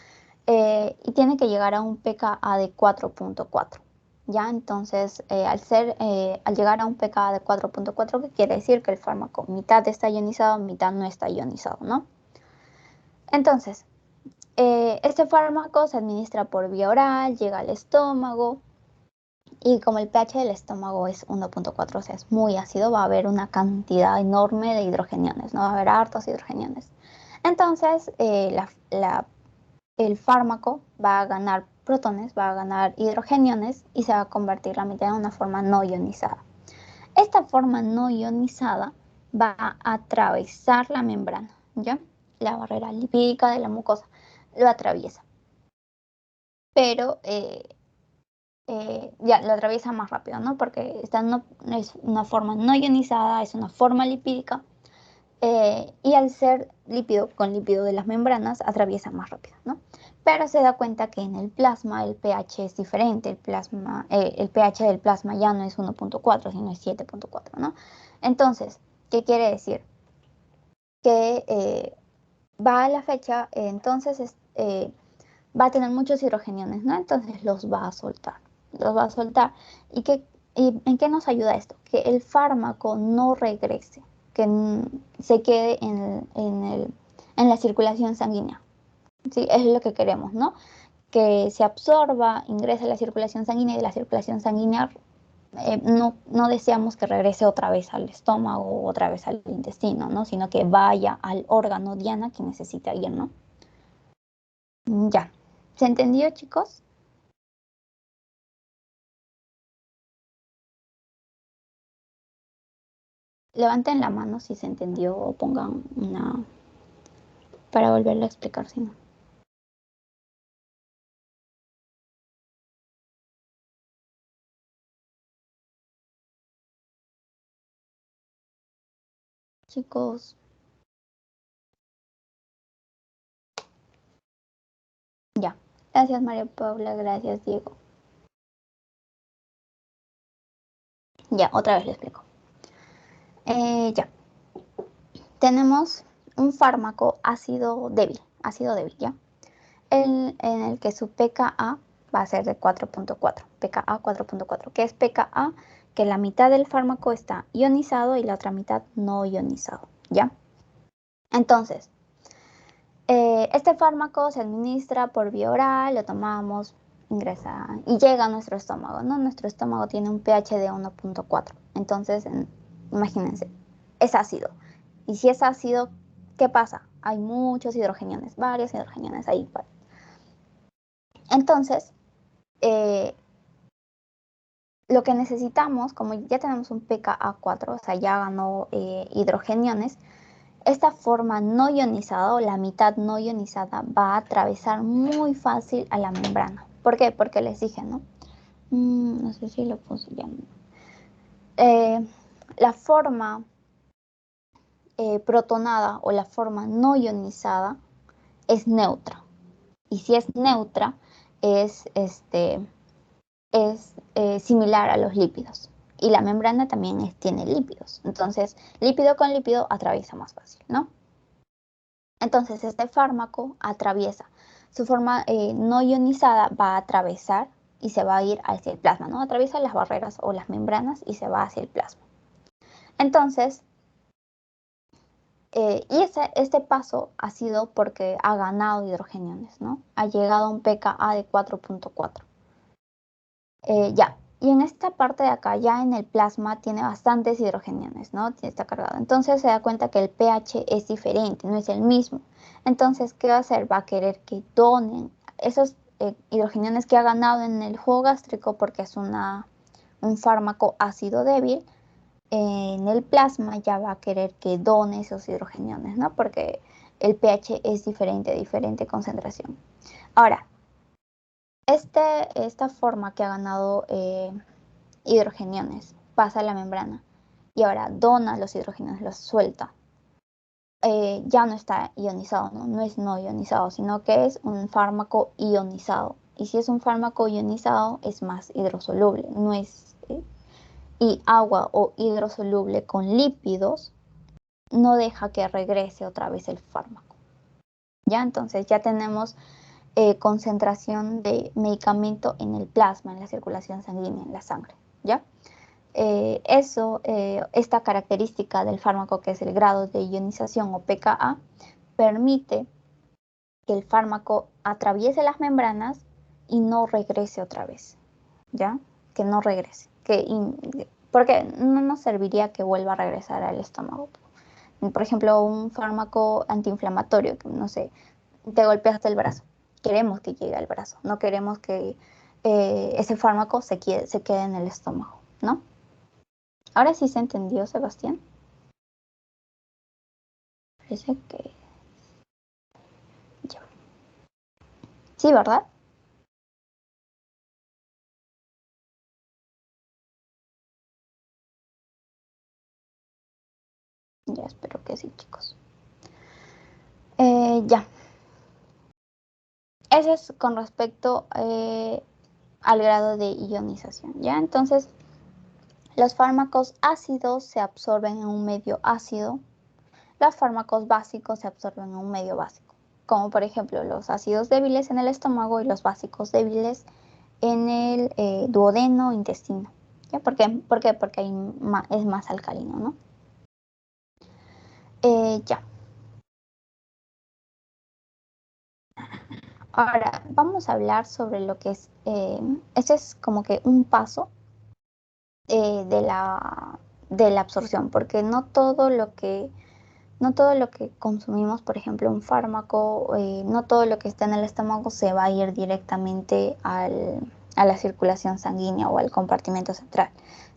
Y tiene que llegar a un pKa de 4.4, ¿ya? Entonces, al llegar a un pKa de 4.4, ¿qué quiere decir? Que el fármaco mitad está ionizado, mitad no está ionizado, ¿no? Entonces, este fármaco se administra por vía oral, llega al estómago, y como el pH del estómago es 1.4, o sea, es muy ácido, va a haber una cantidad enorme de hidrogeniones, ¿no? Va a haber hartos hidrogeniones. Entonces, el fármaco va a ganar protones, va a ganar hidrogeniones y se va a convertir la mitad en una forma no ionizada. Esta forma no ionizada va a atravesar la membrana, ¿ya? La barrera lipídica de la mucosa lo atraviesa. Pero ya lo atraviesa más rápido, ¿no? Porque esta no es una forma no ionizada, es una forma lipídica. Y al ser lípido con lípido de las membranas, atraviesa más rápido, ¿no? Pero se da cuenta que en el plasma el pH es diferente, el pH del plasma ya no es 1.4, sino es 7.4, ¿no? Entonces, ¿qué quiere decir? Que va a la fecha, va a tener muchos hidrogeniones, ¿no? Entonces los va a soltar. ¿Y en qué nos ayuda esto? Que el fármaco no regrese, que se quede en la circulación sanguínea. ¿Sí? Es lo que queremos, ¿no? Que se absorba, ingrese a la circulación sanguínea y de la circulación sanguínea no deseamos que regrese otra vez al estómago o otra vez al intestino, ¿no? Sino que vaya al órgano diana que necesita ir, ¿no? Ya. ¿Se entendió, chicos? Levanten la mano si se entendió o pongan una para volverlo a explicar, si no. Chicos, ya. Gracias, María Paula. Gracias, Diego. Ya, otra vez lo explico. Ya. Tenemos un fármaco ácido débil, ¿ya? En el que su pKa va a ser de 4.4, pKa 4.4. ¿Qué es pKa? Que la mitad del fármaco está ionizado y la otra mitad no ionizado, ¿ya? Entonces, este fármaco se administra por vía oral, lo tomamos, ingresa y llega a nuestro estómago, ¿no? Nuestro estómago tiene un pH de 1.4. Entonces, imagínense, es ácido. Y si es ácido, ¿qué pasa? Hay muchos hidrogeniones, varios hidrogeniones ahí. Entonces, lo que necesitamos, como ya tenemos un pKa 4, o sea, ya ganó hidrogeniones, esta forma no ionizada o la mitad no ionizada va a atravesar muy fácil a la membrana. ¿Por qué? Porque les dije, ¿no? No sé si lo puse ya. La forma protonada o la forma no ionizada es neutra. Y si es neutra, es similar a los lípidos. Y la membrana también tiene lípidos. Entonces, lípido con lípido atraviesa más fácil, ¿no? Entonces, este fármaco atraviesa. Su forma no ionizada va a atravesar y se va a ir hacia el plasma, ¿no? Atraviesa las barreras o las membranas y se va hacia el plasma. Entonces, y este paso ha sido porque ha ganado hidrogeniones, ¿no? Ha llegado a un pKa de 4.4. Ya, y en esta parte de acá, ya en el plasma, tiene bastantes hidrogeniones, ¿no? Está cargado. Entonces se da cuenta que el pH es diferente, no es el mismo. Entonces, ¿qué va a hacer? Va a querer que donen esos hidrogeniones que ha ganado en el jugo gástrico porque es un fármaco ácido débil. En el plasma ya va a querer que done esos hidrogeniones, ¿no? Porque el pH es diferente, diferente concentración. Ahora, esta forma que ha ganado hidrogeniones pasa a la membrana y ahora dona los hidrogeniones, los suelta. Ya no está ionizado, ¿no? No es no ionizado, sino que es un fármaco ionizado. Y si es un fármaco ionizado, es más hidrosoluble, no es... y agua o hidrosoluble con lípidos no deja que regrese otra vez el fármaco. ¿Ya? Entonces ya tenemos concentración de medicamento en el plasma, en la circulación sanguínea, en la sangre. ¿Ya? Esta característica del fármaco, que es el grado de ionización o pKa, permite que el fármaco atraviese las membranas y no regrese otra vez. ¿Ya? Que no regrese. Porque no nos serviría que vuelva a regresar al estómago. Por ejemplo, un fármaco antiinflamatorio, que no sé, te golpeaste el brazo. Queremos que llegue al brazo, no queremos que ese fármaco se quede en el estómago, ¿no? Ahora sí se entendió, Sebastián. Parece que ya. Sí, ¿verdad? Ya, espero que sí, chicos. Ya. Eso es con respecto al grado de ionización, ¿ya? Entonces, los fármacos ácidos se absorben en un medio ácido. Los fármacos básicos se absorben en un medio básico, como por ejemplo los ácidos débiles en el estómago y los básicos débiles en el duodeno, intestino. ¿Ya? ¿Por qué? Porque es más alcalino, ¿no? Ya. Ahora vamos a hablar sobre lo que es, este es como que un paso de la absorción, porque no todo lo que consumimos, por ejemplo, un fármaco, no todo lo que está en el estómago se va a ir directamente a la circulación sanguínea o al compartimento central,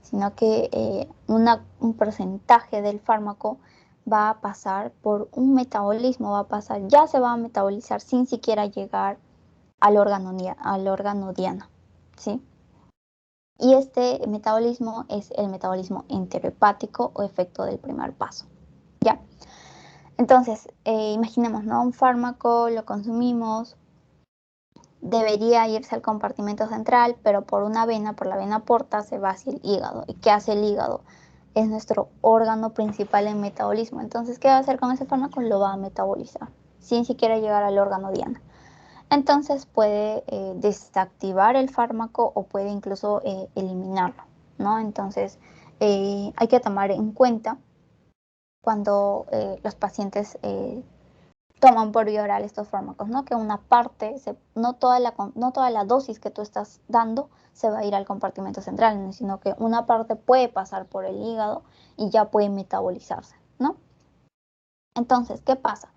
sino que un porcentaje del fármaco va a pasar por un metabolismo, ya se va a metabolizar sin siquiera llegar al órgano diana, ¿sí? Y este metabolismo es el metabolismo enterohepático o efecto del primer paso, ¿ya? Entonces, imaginemos, ¿no? Un fármaco lo consumimos, debería irse al compartimento central, pero por una vena, por la vena porta, se va hacia el hígado. ¿Y qué hace el hígado? Es nuestro órgano principal en metabolismo. Entonces, ¿qué va a hacer con ese fármaco? Lo va a metabolizar, sin siquiera llegar al órgano diana. Entonces, puede desactivar el fármaco o puede incluso eliminarlo, ¿no? Entonces, hay que tomar en cuenta cuando los pacientes toman por vía oral estos fármacos, ¿no? Que una parte, no toda la dosis que tú estás dando se va a ir al compartimento central, sino que una parte puede pasar por el hígado y ya puede metabolizarse, ¿no? Entonces, ¿qué pasa?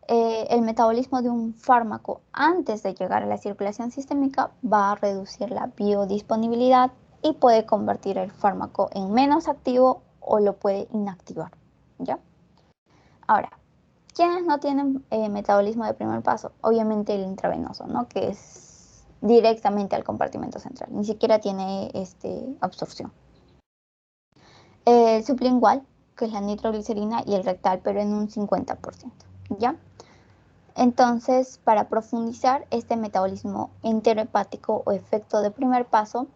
El metabolismo de un fármaco antes de llegar a la circulación sistémica va a reducir la biodisponibilidad y puede convertir el fármaco en menos activo o lo puede inactivar, ¿ya? Ahora, ¿quiénes no tienen metabolismo de primer paso? Obviamente el intravenoso, ¿no? Que es directamente al compartimento central, ni siquiera tiene absorción. El sublingual, que es la nitroglicerina, y el rectal, pero en un 50%, ¿ya? Entonces, para profundizar este metabolismo enterohepático o efecto de primer paso,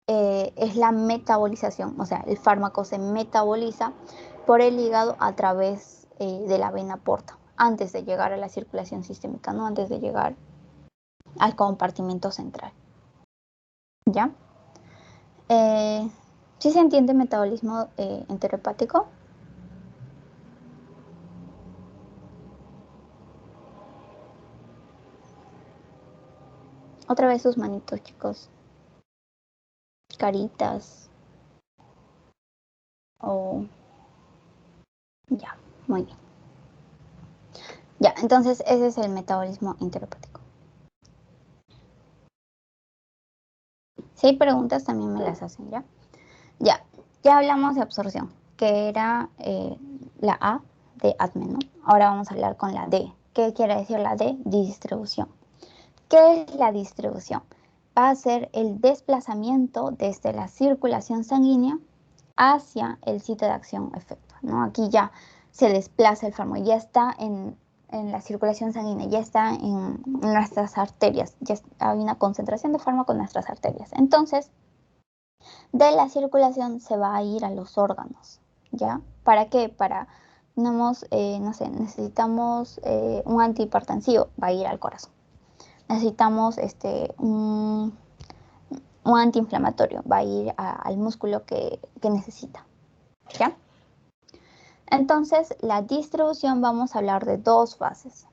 es la metabolización, o sea, el fármaco se metaboliza por el hígado a través de la vena porta, antes de llegar a la circulación sistémica, ¿no? Antes de llegar al compartimento central, ¿ya? ¿Sí se entiende metabolismo enterohepático? Otra vez sus manitos, chicos. Caritas. Ya, muy bien. Ya, entonces ese es el metabolismo enterohepático. Si hay preguntas también me las hacen, ¿ya? Ya hablamos de absorción, que era la A de ADME, ¿no? Ahora vamos a hablar con la D. ¿Qué quiere decir la D? Distribución. ¿Qué es la distribución? Va a ser el desplazamiento desde la circulación sanguínea hacia el sitio de acción-efecto, ¿no? Aquí ya se desplaza el fármaco, ya está en la circulación sanguínea, ya está en nuestras arterias, ya hay una concentración de fármaco en nuestras arterias. Entonces, de la circulación se va a ir a los órganos, ¿ya? ¿Para qué? No sé, necesitamos un antihipertensivo, va a ir al corazón. Necesitamos un antiinflamatorio, va a ir al músculo que necesita, ¿ya? Entonces, la distribución vamos a hablar de dos fases.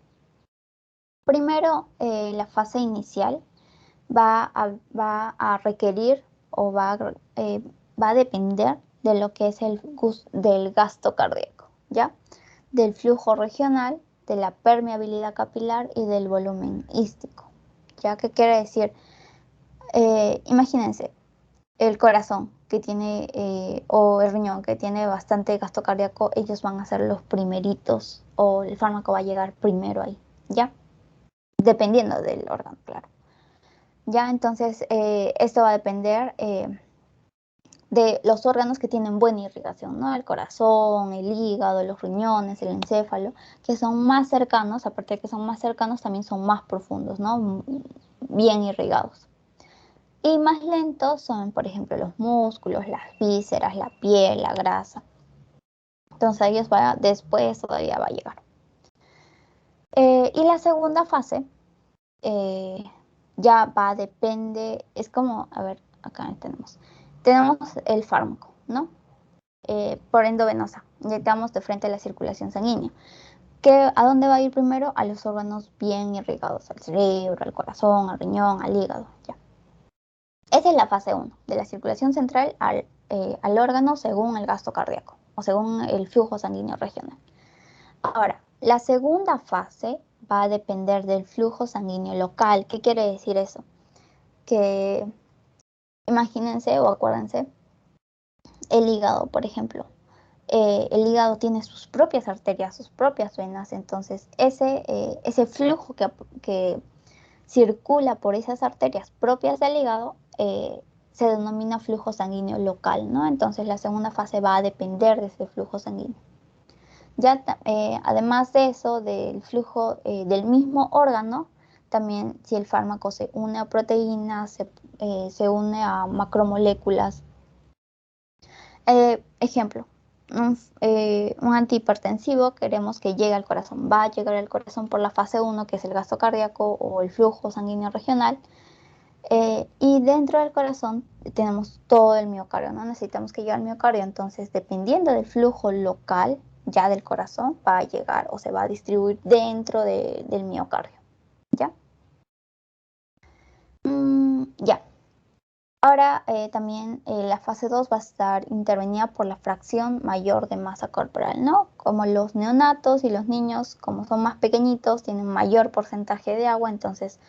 Primero, la fase inicial va a requerir o va a depender de lo que es del gasto cardíaco, ¿ya? Del flujo regional, de la permeabilidad capilar y del volumen ístico, ¿ya? ¿Qué quiere decir? Imagínense, el corazón que tiene, o el riñón que tiene bastante gasto cardíaco, ellos van a ser los primeritos, o el fármaco va a llegar primero ahí, ¿ya? Dependiendo del órgano, claro. Ya, entonces, esto va a depender de los órganos que tienen buena irrigación, ¿no? El corazón, el hígado, los riñones, el encéfalo, que son más cercanos, aparte de que son más cercanos, también son más profundos, ¿no? Bien irrigados. Y más lentos son, por ejemplo, los músculos, las vísceras, la piel, la grasa. Entonces, a ellos después todavía va a llegar. Y la segunda fase ya depende, es como, a ver, acá tenemos el fármaco, ¿no? Por endovenosa, inyectamos de frente a la circulación sanguínea. ¿A dónde va a ir primero? A los órganos bien irrigados, al cerebro, al corazón, al riñón, al hígado, ya. Esa es la fase 1, de la circulación central al órgano según el gasto cardíaco o según el flujo sanguíneo regional. Ahora, la segunda fase va a depender del flujo sanguíneo local. ¿Qué quiere decir eso? Que imagínense o acuérdense, el hígado, por ejemplo. El hígado tiene sus propias arterias, sus propias venas, entonces ese flujo que circula por esas arterias propias del hígado se denomina flujo sanguíneo local, ¿no? Entonces la segunda fase va a depender de ese flujo sanguíneo. Ya, además de eso, del flujo del mismo órgano, también si el fármaco se une a proteínas, se une a macromoléculas. Ejemplo, un antihipertensivo queremos que llegue al corazón. Va a llegar al corazón por la fase 1, que es el gasto cardíaco o el flujo sanguíneo regional. Y dentro del corazón tenemos todo el miocardio, ¿no? Necesitamos que llegue al miocardio. Entonces, dependiendo del flujo local ya del corazón, va a llegar o se va a distribuir dentro del miocardio, ¿ya? Ya. Ahora también la fase 2 va a estar intervenida por la fracción mayor de masa corporal, ¿no? Como los neonatos y los niños, como son más pequeñitos, tienen mayor porcentaje de agua, entonces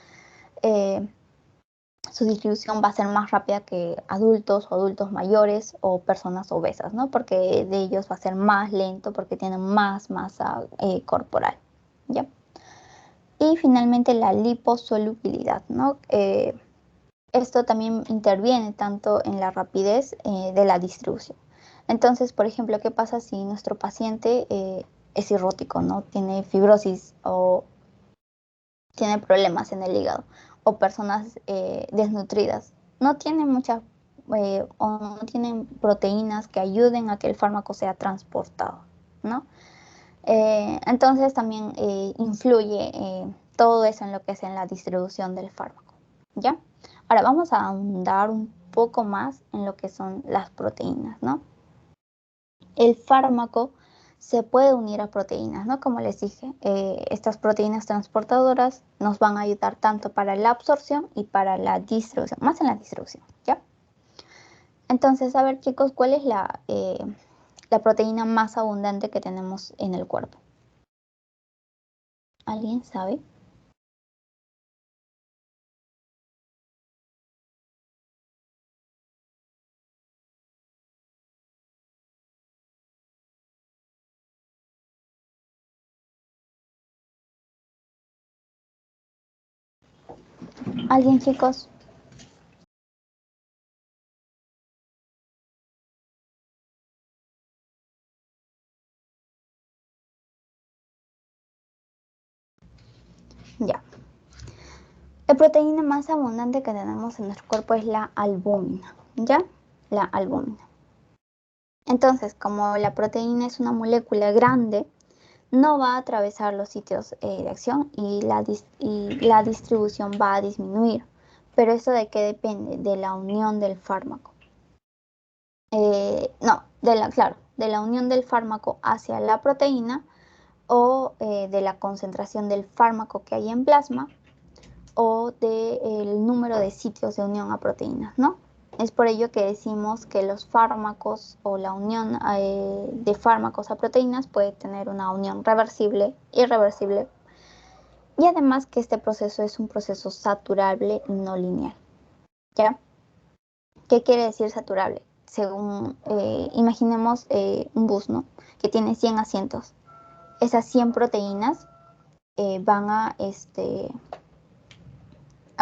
su distribución va a ser más rápida que adultos o adultos mayores o personas obesas, ¿no? Porque de ellos va a ser más lento porque tienen más masa corporal, ¿ya? Y finalmente la liposolubilidad, ¿no? Esto también interviene tanto en la rapidez de la distribución. Entonces, por ejemplo, ¿qué pasa si nuestro paciente es cirrótico, ¿no? Tiene fibrosis o tiene problemas en el hígado, o personas desnutridas? No tienen muchas o no tienen proteínas que ayuden a que el fármaco sea transportado, ¿no? Entonces también influye todo eso en lo que es en la distribución del fármaco, ¿ya? Ahora vamos a ahondar un poco más en lo que son las proteínas, ¿no? El fármaco se puede unir a proteínas, ¿no? Como les dije, estas proteínas transportadoras nos van a ayudar tanto para la absorción y para la distribución, más en la distribución, ¿ya? Entonces, a ver chicos, ¿cuál es la proteína más abundante que tenemos en el cuerpo? ¿Alguien sabe? ¿Alguien, chicos? Ya. La proteína más abundante que tenemos en nuestro cuerpo es la albúmina, ¿ya? La albúmina. Entonces, como la proteína es una molécula grande, no va a atravesar los sitios de acción y la distribución va a disminuir. ¿Pero eso de qué depende? De la unión del fármaco. No, claro, de la unión del fármaco hacia la proteína o de la concentración del fármaco que hay en plasma o del número de sitios de unión a proteínas, ¿no? Es por ello que decimos que los fármacos o la unión de fármacos a proteínas puede tener una unión reversible, irreversible, y además que este proceso es un proceso saturable y no lineal, ¿ya? ¿Qué quiere decir saturable? Según, imaginemos un bus, ¿no? Que tiene 100 asientos. Esas 100 proteínas van a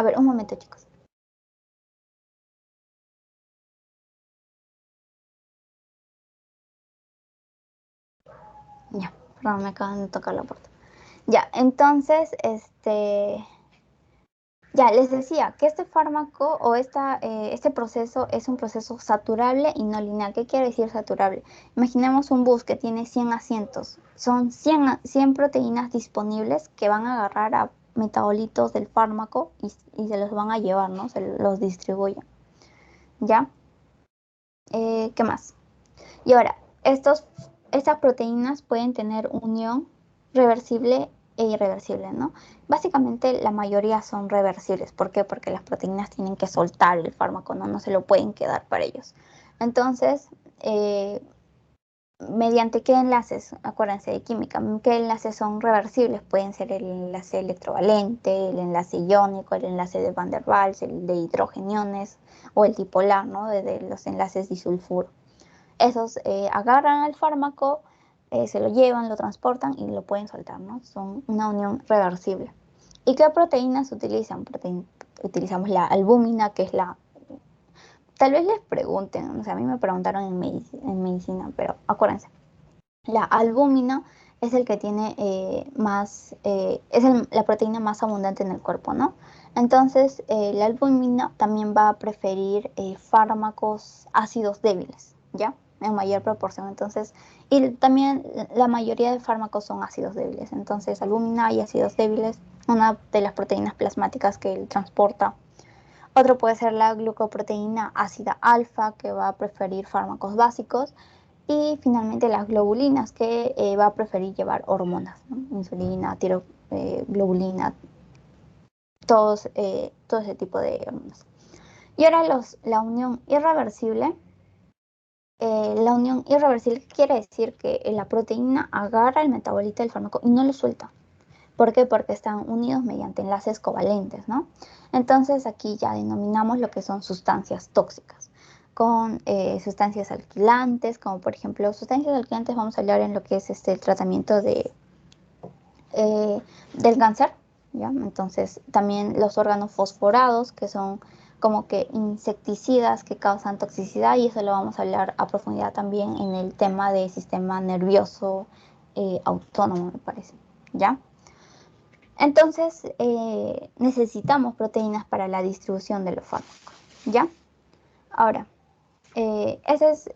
ver, un momento, chicos. Ya, perdón, me acaban de tocar la puerta. Ya, entonces, ya les decía que este fármaco o este proceso es un proceso saturable y no lineal. ¿Qué quiere decir saturable? Imaginemos un bus que tiene 100 asientos. Son 100 proteínas disponibles que van a agarrar a metabolitos del fármaco y se los van a llevar, ¿no? Se los distribuyen. ¿Ya? ¿Qué más? Y ahora, estas proteínas pueden tener unión reversible e irreversible, ¿no? Básicamente la mayoría son reversibles. ¿Por qué? Porque las proteínas tienen que soltar el fármaco, ¿no? No se lo pueden quedar para ellos. Entonces, ¿mediante qué enlaces? Acuérdense de química. ¿Qué enlaces son reversibles? Pueden ser el enlace electrovalente, el enlace iónico, el enlace de Van der Waals, el de hidrogeniones o el dipolar, ¿no? De los enlaces disulfuro. Esos agarran el fármaco, se lo llevan, lo transportan y lo pueden soltar, ¿no? Son una unión reversible. ¿Y qué proteínas utilizan? Utilizamos la albúmina, que es la... Tal vez les pregunten, o sea, a mí me preguntaron en medicina, pero acuérdense, la albúmina es el que tiene la proteína más abundante en el cuerpo, ¿no? Entonces, la albúmina también va a preferir fármacos ácidos débiles, ¿ya? En mayor proporción. Entonces, y también la mayoría de fármacos son ácidos débiles. Entonces, albúmina y ácidos débiles, una de las proteínas plasmáticas que él transporta. Otro puede ser la glucoproteína ácida alfa, que va a preferir fármacos básicos. Y finalmente las globulinas, que va a preferir llevar hormonas, ¿no? Insulina, globulina, todo ese tipo de hormonas. Y ahora la unión irreversible. La unión irreversible quiere decir que la proteína agarra el metabolito del fármaco y no lo suelta. ¿Por qué? Porque están unidos mediante enlaces covalentes, ¿no? Entonces aquí ya denominamos lo que son sustancias tóxicas, con sustancias alquilantes, como por ejemplo sustancias alquilantes vamos a hablar en lo que es el tratamiento del cáncer, ¿ya? Entonces también los órganos fosforados, que son como que insecticidas que causan toxicidad, y eso lo vamos a hablar a profundidad también en el tema del sistema nervioso autónomo, me parece, ¿ya? Entonces, necesitamos proteínas para la distribución de los fármacos, ¿ya? Ahora, ese es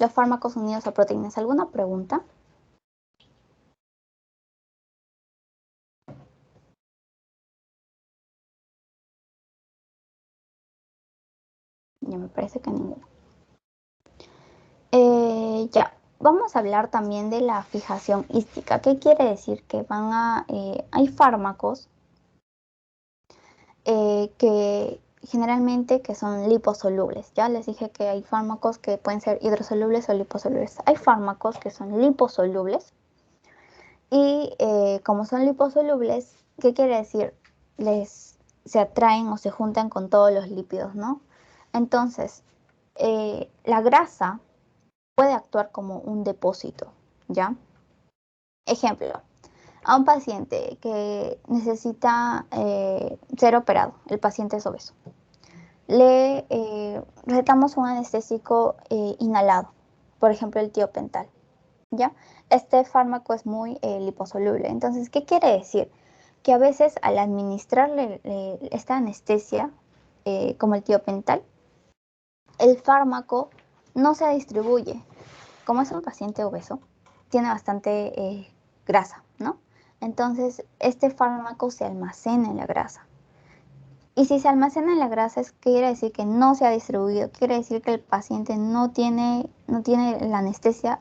los fármacos unidos a proteínas. ¿Alguna pregunta? Ya me parece que ninguna. Ya, vamos a hablar también de la fijación hística. ¿Qué quiere decir? Que hay fármacos que generalmente que son liposolubles. Ya les dije que hay fármacos que pueden ser hidrosolubles o liposolubles. Hay fármacos que son liposolubles y como son liposolubles, ¿qué quiere decir? Se atraen o se juntan con todos los lípidos, ¿no? Entonces, la grasa puede actuar como un depósito, ¿ya? Ejemplo, a un paciente que necesita ser operado, el paciente es obeso. Le recetamos un anestésico inhalado, por ejemplo el tiopental, ¿ya? Este fármaco es muy liposoluble. Entonces, ¿qué quiere decir? Que a veces al administrarle esta anestesia, como el tiopental, el fármaco no se distribuye. Como es un paciente obeso, tiene bastante grasa, ¿no? Entonces, este fármaco se almacena en la grasa. Y si se almacena en la grasa, quiere decir que no se ha distribuido, quiere decir que el paciente no tiene la anestesia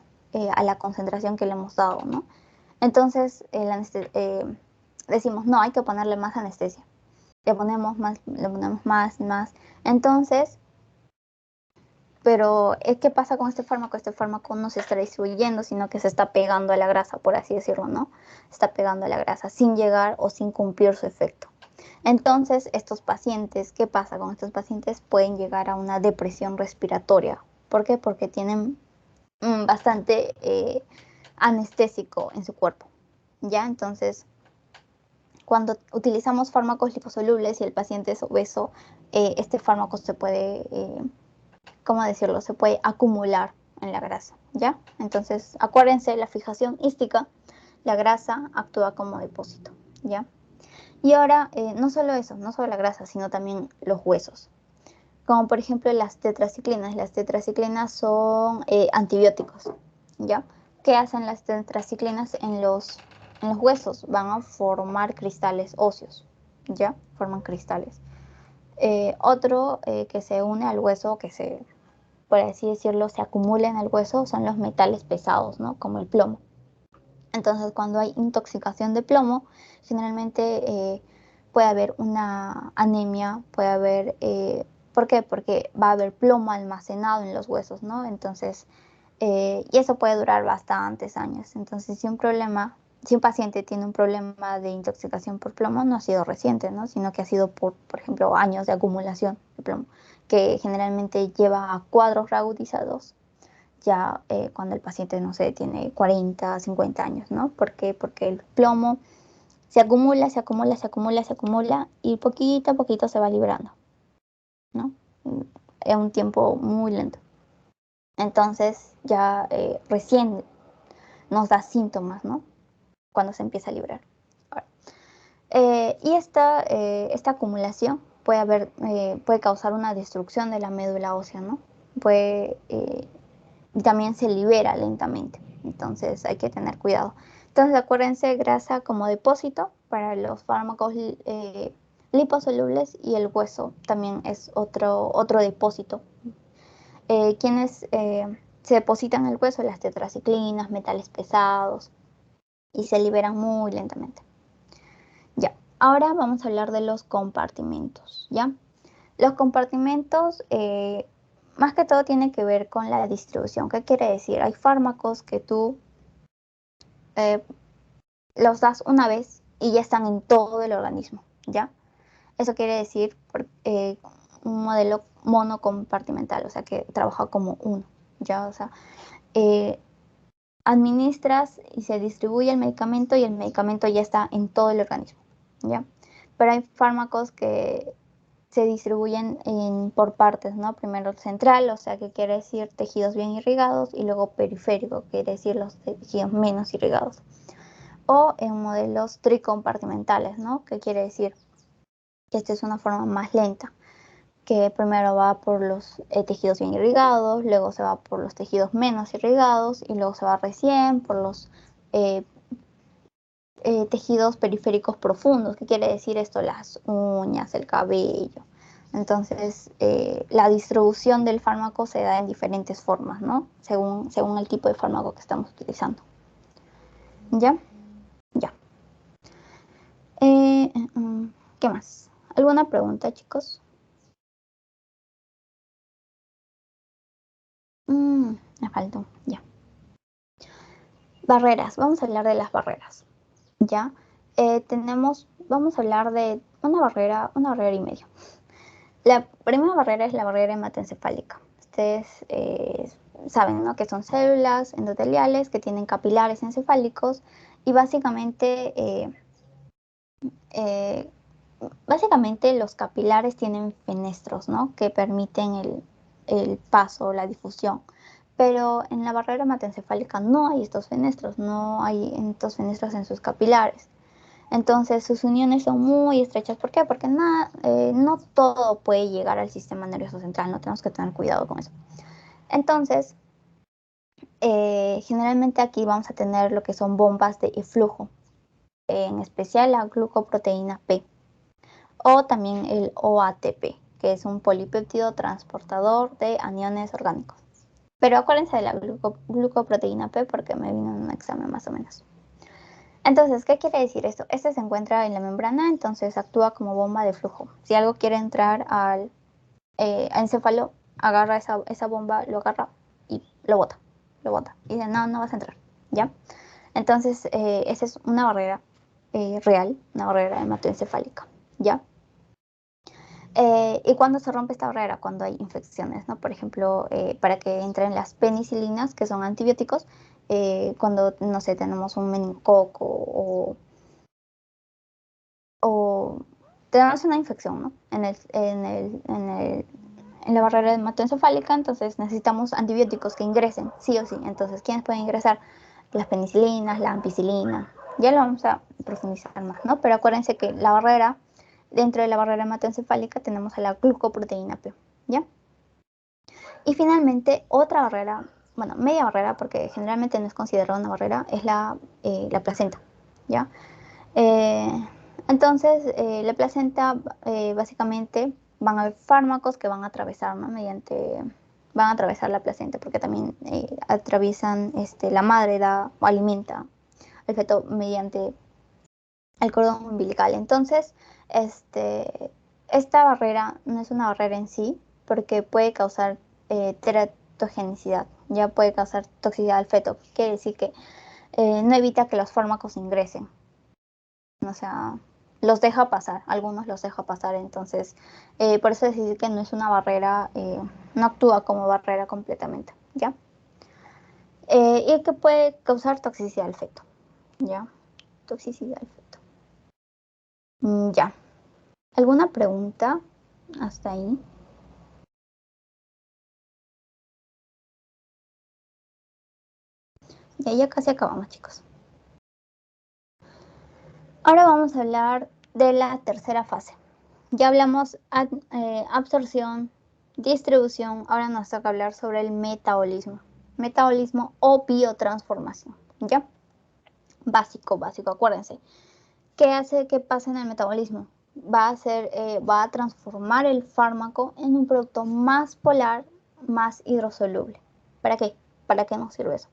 a la concentración que le hemos dado, ¿no? Entonces, decimos, no, hay que ponerle más anestesia. Le ponemos más, más. Entonces, pero ¿qué pasa con este fármaco? Este fármaco no se está distribuyendo, sino que se está pegando a la grasa, por así decirlo, ¿no? Se está pegando a la grasa sin llegar o sin cumplir su efecto. Entonces, estos pacientes, ¿qué pasa con estos pacientes? Pueden llegar a una depresión respiratoria. ¿Por qué? Porque tienen bastante anestésico en su cuerpo, ¿ya? Entonces, cuando utilizamos fármacos liposolubles y el paciente es obeso, este fármaco se puede, ¿cómo decirlo? Se puede acumular en la grasa, ¿ya? Entonces, acuérdense, la fijación hística, la grasa actúa como depósito, ¿ya? Y ahora, no solo eso, no solo la grasa, sino también los huesos. Como por ejemplo las tetraciclinas. Las tetraciclinas son antibióticos, ¿ya? ¿Qué hacen las tetraciclinas en los huesos? Van a formar cristales óseos, ¿ya? Forman cristales. Otro que se une al hueso, por así decirlo, se acumula en el hueso, son los metales pesados, ¿no? Como el plomo. Entonces, cuando hay intoxicación de plomo, generalmente puede haber una anemia, puede haber... ¿por qué? Porque va a haber plomo almacenado en los huesos, ¿no? Entonces, y eso puede durar bastantes años. Entonces, si un paciente tiene un problema de intoxicación por plomo, no ha sido reciente, ¿no? Sino que ha sido por ejemplo, años de acumulación de plomo, que generalmente lleva a cuadros agudizados ya cuando el paciente, no sé, tiene 40, 50 años, ¿no? ¿Por qué? Porque el plomo se acumula, se acumula, se acumula, se acumula y poquito a poquito se va librando, ¿no? Es un tiempo muy lento. Entonces ya recién nos da síntomas, ¿no? Cuando se empieza a librar. Ahora, y esta acumulación puede causar una destrucción de la médula ósea, ¿no? Y también se libera lentamente. Entonces hay que tener cuidado. Entonces acuérdense, grasa como depósito para los fármacos liposolubles, y el hueso también es otro depósito. Quienes se depositan en el hueso, las tetraciclinas, metales pesados, y se liberan muy lentamente. Ya, ahora vamos a hablar de los compartimentos, ¿ya? Los compartimentos, más que todo, tienen que ver con la distribución. ¿Qué quiere decir? Hay fármacos que tú los das una vez y ya están en todo el organismo, ¿ya? Eso quiere decir un modelo monocompartimental, o sea, que trabaja como uno, ¿ya? O sea, eh, administras y se distribuye el medicamento y el medicamento ya está en todo el organismo, ¿ya? Pero hay fármacos que se distribuyen por partes, ¿no? Primero central, o sea, que quiere decir tejidos bien irrigados, y luego periférico, que quiere decir los tejidos menos irrigados. O en modelos tricompartimentales, ¿no? Que quiere decir que esta es una forma más lenta, que primero va por los tejidos bien irrigados, luego se va por los tejidos menos irrigados y luego se va recién por los eh, tejidos periféricos profundos, que quiere decir esto, las uñas, el cabello. Entonces, la distribución del fármaco se da en diferentes formas, ¿no? Según el tipo de fármaco que estamos utilizando. ¿Ya? Ya. ¿Qué más? ¿Alguna pregunta, chicos? Me faltó, ya. Barreras, vamos a hablar de las barreras, ¿ya? Vamos a hablar de una barrera y media. La primera barrera es la barrera hematoencefálica. Ustedes saben, ¿no? Que son células endoteliales que tienen capilares encefálicos y básicamente los capilares tienen fenestros, ¿no? Que permiten el paso, la difusión. Pero en la barrera hematoencefálica no hay estos fenestros, no hay estos fenestros en sus capilares. Entonces sus uniones son muy estrechas. ¿Por qué? Porque no todo puede llegar al sistema nervioso central, no tenemos que tener cuidado con eso. Entonces, generalmente aquí vamos a tener lo que son bombas de eflujo, en especial la glucoproteína P o también el OATP, que es un polipéptido transportador de aniones orgánicos. Pero acuérdense de la glucoproteína P porque me vino en un examen más o menos. Entonces, ¿qué quiere decir esto? Este se encuentra en la membrana, entonces actúa como bomba de flujo. Si algo quiere entrar al encéfalo, agarra esa bomba, lo agarra y lo bota. Y dice, no, no vas a entrar, ¿ya? Entonces, esa es una barrera real, una barrera hematoencefálica, ¿ya? ¿Y cuándo se rompe esta barrera? Cuando hay infecciones, ¿no? Por ejemplo, para que entren las penicilinas, que son antibióticos, cuando, no sé, tenemos un meningococo o tenemos una infección, ¿no? En la barrera hematoencefálica, entonces necesitamos antibióticos que ingresen, sí o sí. Entonces, ¿quiénes pueden ingresar? Las penicilinas, la ampicilina. Ya lo vamos a profundizar más, ¿no? Pero acuérdense que dentro de la barrera hematoencefálica tenemos a la glucoproteína P, ¿ya? Y finalmente, otra barrera, bueno, media barrera, porque generalmente no es considerada una barrera, es la placenta, ¿ya? Eh, entonces, la placenta, básicamente, van a haber fármacos que van a atravesar, ¿no? Van a atravesar la placenta, porque también atraviesan, la madre da o alimenta al feto mediante el cordón umbilical. Entonces, esta barrera no es una barrera en sí, porque puede causar teratogenicidad, ya puede causar toxicidad al feto. Quiere decir que no evita que los fármacos ingresen. O sea, los deja pasar, algunos los deja pasar. Entonces, por eso decir que no es una barrera, no actúa como barrera completamente, ¿ya? Y que puede causar toxicidad al feto, ¿ya? Toxicidad al feto. Ya. ¿Alguna pregunta hasta ahí? Ya casi acabamos, chicos. Ahora vamos a hablar de la tercera fase. Ya hablamos absorción, distribución, ahora nos toca hablar sobre el metabolismo. Metabolismo o biotransformación, ¿ya? Básico, acuérdense. ¿Qué hace que pase en el metabolismo? Va a transformar el fármaco en un producto más polar, más hidrosoluble. ¿Para qué? ¿Para qué nos sirve eso?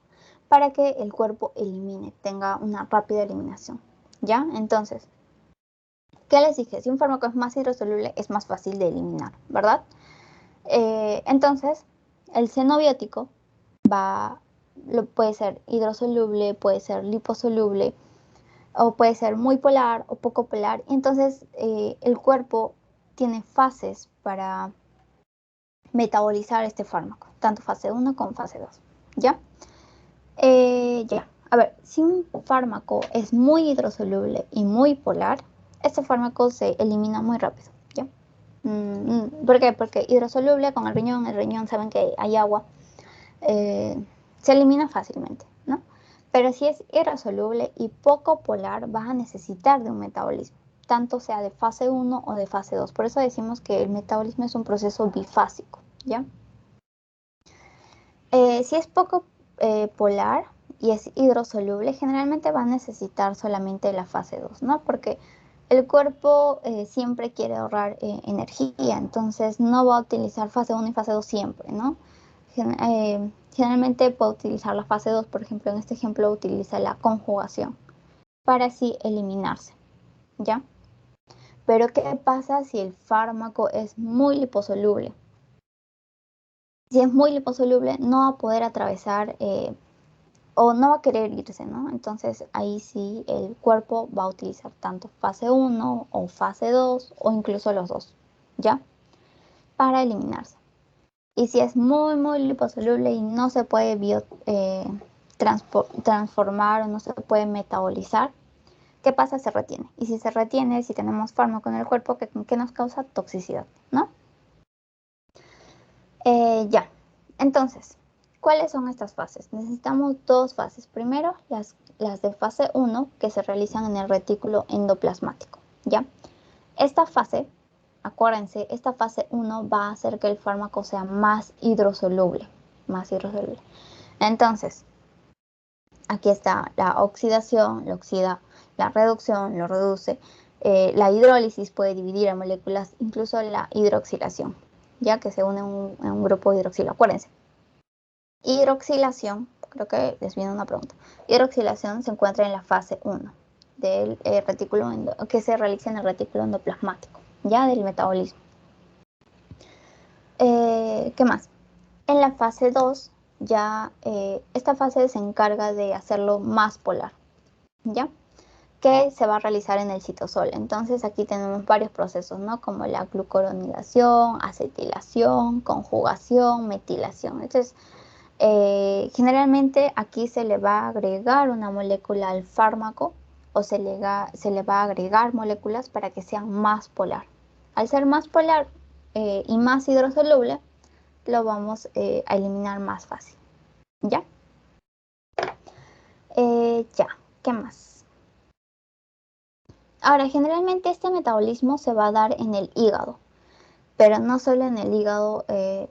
Para que el cuerpo elimine, tenga una rápida eliminación, ¿ya? Entonces, ¿qué les dije? Si un fármaco es más hidrosoluble, es más fácil de eliminar, ¿verdad? Entonces, el xenobiótico puede ser hidrosoluble, puede ser liposoluble, o puede ser muy polar o poco polar. Entonces, el cuerpo tiene fases para metabolizar este fármaco, tanto fase 1 como fase 2, ¿ya? Ya. A ver, si un fármaco es muy hidrosoluble y muy polar, este fármaco se elimina muy rápido, ¿ya? ¿Por qué? Porque hidrosoluble con el riñón saben que hay agua, se elimina fácilmente, ¿no? Pero si es hidrosoluble y poco polar, vas a necesitar de un metabolismo, tanto sea de fase 1 o de fase 2. Por eso decimos que el metabolismo es un proceso bifásico, ¿ya? Si es poco polar y es hidrosoluble, generalmente va a necesitar solamente la fase 2, ¿no? Porque el cuerpo siempre quiere ahorrar energía, entonces no va a utilizar fase 1 y fase 2 siempre, ¿no? Generalmente puede utilizar la fase 2, por ejemplo, en este ejemplo utiliza la conjugación para así eliminarse, ¿ya? Pero ¿qué pasa si el fármaco es muy liposoluble? Si es muy liposoluble, no va a poder atravesar o no va a querer irse, ¿no? Entonces ahí sí el cuerpo va a utilizar tanto fase 1 o fase 2 o incluso los dos, ¿ya? Para eliminarse. Y si es muy liposoluble y no se puede transformar o no se puede metabolizar, ¿qué pasa? Se retiene. Y si se retiene, si tenemos fármaco en el cuerpo, ¿qué nos causa? Toxicidad, ¿no? Ya. Entonces, ¿cuáles son estas fases? Necesitamos dos fases. Primero, las de fase 1 que se realizan en el retículo endoplasmático, ¿ya? Esta fase, acuérdense, esta fase 1 va a hacer que el fármaco sea más hidrosoluble, más hidrosoluble. Entonces, aquí está la oxidación, lo oxida, la reducción, lo reduce, la hidrólisis puede dividir a moléculas, incluso la hidroxilación, ya que se une en un grupo hidroxilo. Acuérdense, hidroxilación, creo que les viene una pregunta. Hidroxilación se encuentra en la fase 1 del retículo que se realiza en el retículo endoplasmático, ya del metabolismo. ¿Qué más? En la fase 2, ya esta fase se encarga de hacerlo más polar, ¿ya? Que se va a realizar en el citosol. Entonces aquí tenemos varios procesos, ¿no? Como la glucoronidación, acetilación, conjugación, metilación. Entonces, generalmente aquí se le va a agregar una molécula al fármaco o se le va a agregar moléculas para que sean más polar. Al ser más polar y más hidrosoluble, lo vamos a eliminar más fácil. ¿Ya? Ya, ¿qué más? Ahora, generalmente este metabolismo se va a dar en el hígado, pero no solo en el hígado. El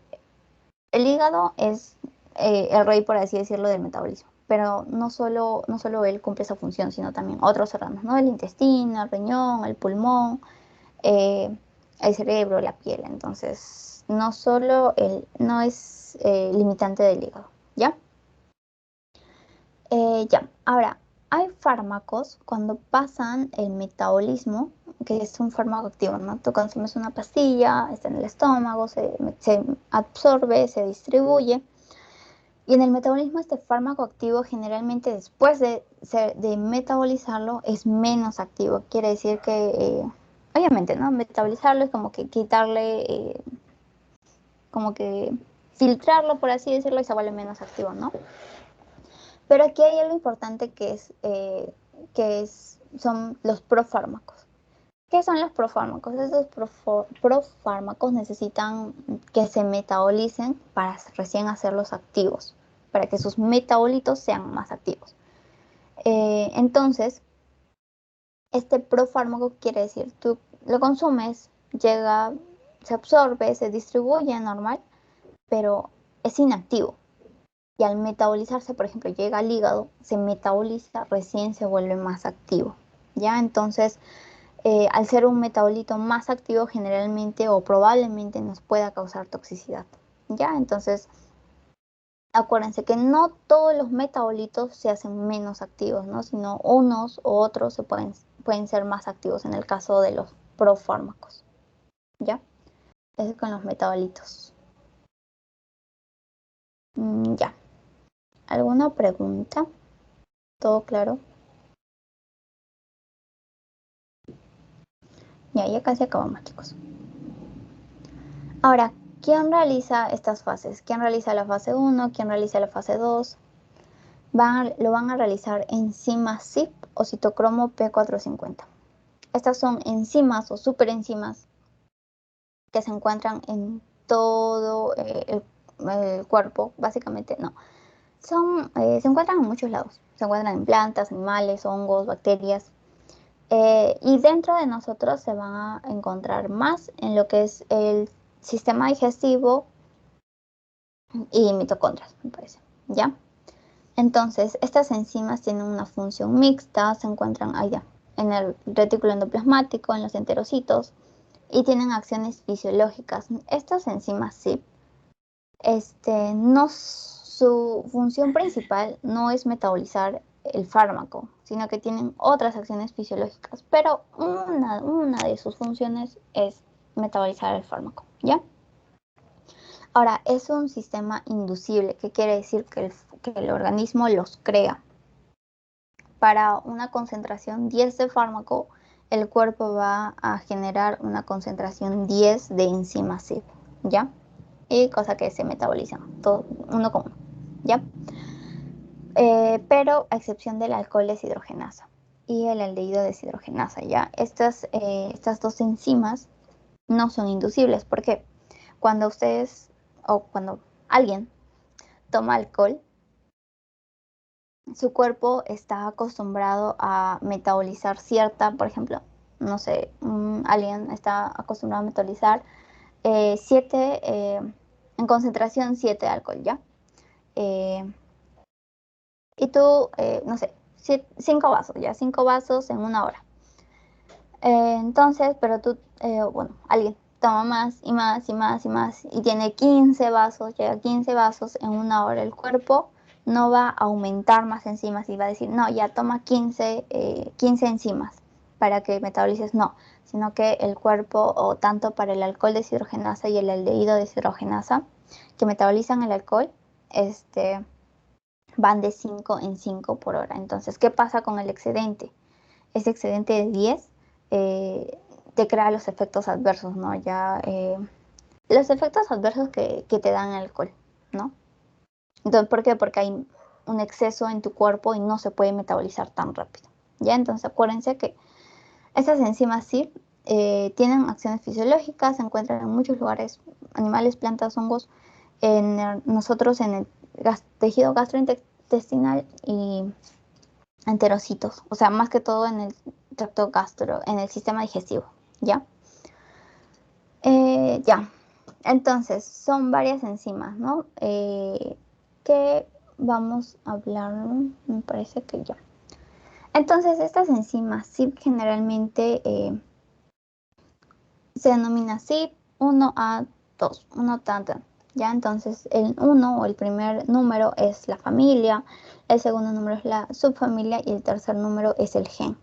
hígado es el rey, por así decirlo, del metabolismo, pero no solo él cumple esa función, sino también otros órganos, ¿no? El intestino, el riñón, el pulmón, eh, el cerebro, la piel. Entonces, no es limitante del hígado, ¿ya? Ya, ahora, hay fármacos cuando pasan el metabolismo, que es un fármaco activo, ¿no? Tú consumes una pastilla, está en el estómago, se absorbe, se distribuye. Y en el metabolismo este fármaco activo generalmente después de metabolizarlo es menos activo. Quiere decir que, obviamente, ¿no? Metabolizarlo es como que quitarle, como que filtrarlo, por así decirlo, y se vuelve menos activo, ¿no? Pero aquí hay algo importante son los profármacos. ¿Qué son los profármacos? Estos profármacos necesitan que se metabolicen para recién hacerlos activos, para que sus metabolitos sean más activos. Entonces, este profármaco quiere decir, tú lo consumes, llega, se absorbe, se distribuye normal, pero es inactivo. Y al metabolizarse, por ejemplo, llega al hígado, se metaboliza, recién se vuelve más activo. ¿Ya? Entonces, al ser un metabolito más activo, generalmente o probablemente nos pueda causar toxicidad. ¿Ya? Entonces, acuérdense que no todos los metabolitos se hacen menos activos, ¿no? Sino unos u otros pueden ser más activos en el caso de los profármacos. ¿Ya? Eso es con los metabolitos. Ya. ¿Alguna pregunta? ¿Todo claro? Ya casi acabamos, chicos. Ahora, ¿quién realiza estas fases? ¿Quién realiza la fase 1? ¿Quién realiza la fase 2? Lo van a realizar enzimas CYP o citocromo P450. Estas son enzimas o superenzimas que se encuentran en todo el cuerpo, básicamente no. Se encuentran en muchos lados. Se encuentran en plantas, animales, hongos, bacterias. Y dentro de nosotros se van a encontrar más en lo que es el sistema digestivo y mitocondrias, me parece, ¿ya? Entonces, estas enzimas tienen una función mixta, se encuentran allá, en el retículo endoplasmático, en los enterocitos, y tienen acciones fisiológicas. Estas enzimas CYP, su función principal no es metabolizar el fármaco, sino que tienen otras acciones fisiológicas, pero una de sus funciones es metabolizar el fármaco, ¿ya? Ahora, es un sistema inducible, que quiere decir que el organismo los crea. Para una concentración 10 de fármaco, el cuerpo va a generar una concentración 10 de enzima CYP, ¿ya? Y cosa que se metaboliza, todo uno con uno, ¿ya? Pero a excepción del alcohol deshidrogenasa y el aldehído deshidrogenasa, ¿ya? Estas dos enzimas no son inducibles, porque cuando ustedes o cuando alguien toma alcohol, su cuerpo está acostumbrado a metabolizar cierta, por ejemplo, no sé, alguien está acostumbrado a metabolizar 7, en concentración 7 de alcohol, ¿ya? Y tú, no sé, 5 vasos, ya, 5 vasos en una hora. Entonces, pero tú, bueno, alguien toma más y más y más y más y tiene 15 vasos, llega 15 vasos en una hora. El cuerpo no va a aumentar más enzimas y va a decir, no, ya toma 15 enzimas para que metabolices, no, sino que el cuerpo, o tanto para el alcohol deshidrogenasa y el aldehído deshidrogenasa, que metabolizan el alcohol, van de 5 en 5 por hora. Entonces, ¿qué pasa con el excedente? Ese excedente de 10 te crea los efectos adversos, ¿no? Ya, los efectos adversos que te dan el alcohol, ¿no? Entonces, ¿por qué? Porque hay un exceso en tu cuerpo y no se puede metabolizar tan rápido, ¿ya? Entonces, acuérdense que estas enzimas sí tienen acciones fisiológicas, se encuentran en muchos lugares, animales, plantas, hongos, nosotros en el tejido gastrointestinal y enterocitos, o sea, más que todo en el tracto gastro, en el sistema digestivo, ¿ya? Ya, entonces son varias enzimas, ¿no? Que vamos a hablar, me parece que ya. Entonces, estas enzimas CYP generalmente se denomina CYP 1A2, 1 tanto, ¿ya? Entonces, el 1 o el primer número es la familia, el segundo número es la subfamilia y el tercer número es el gen.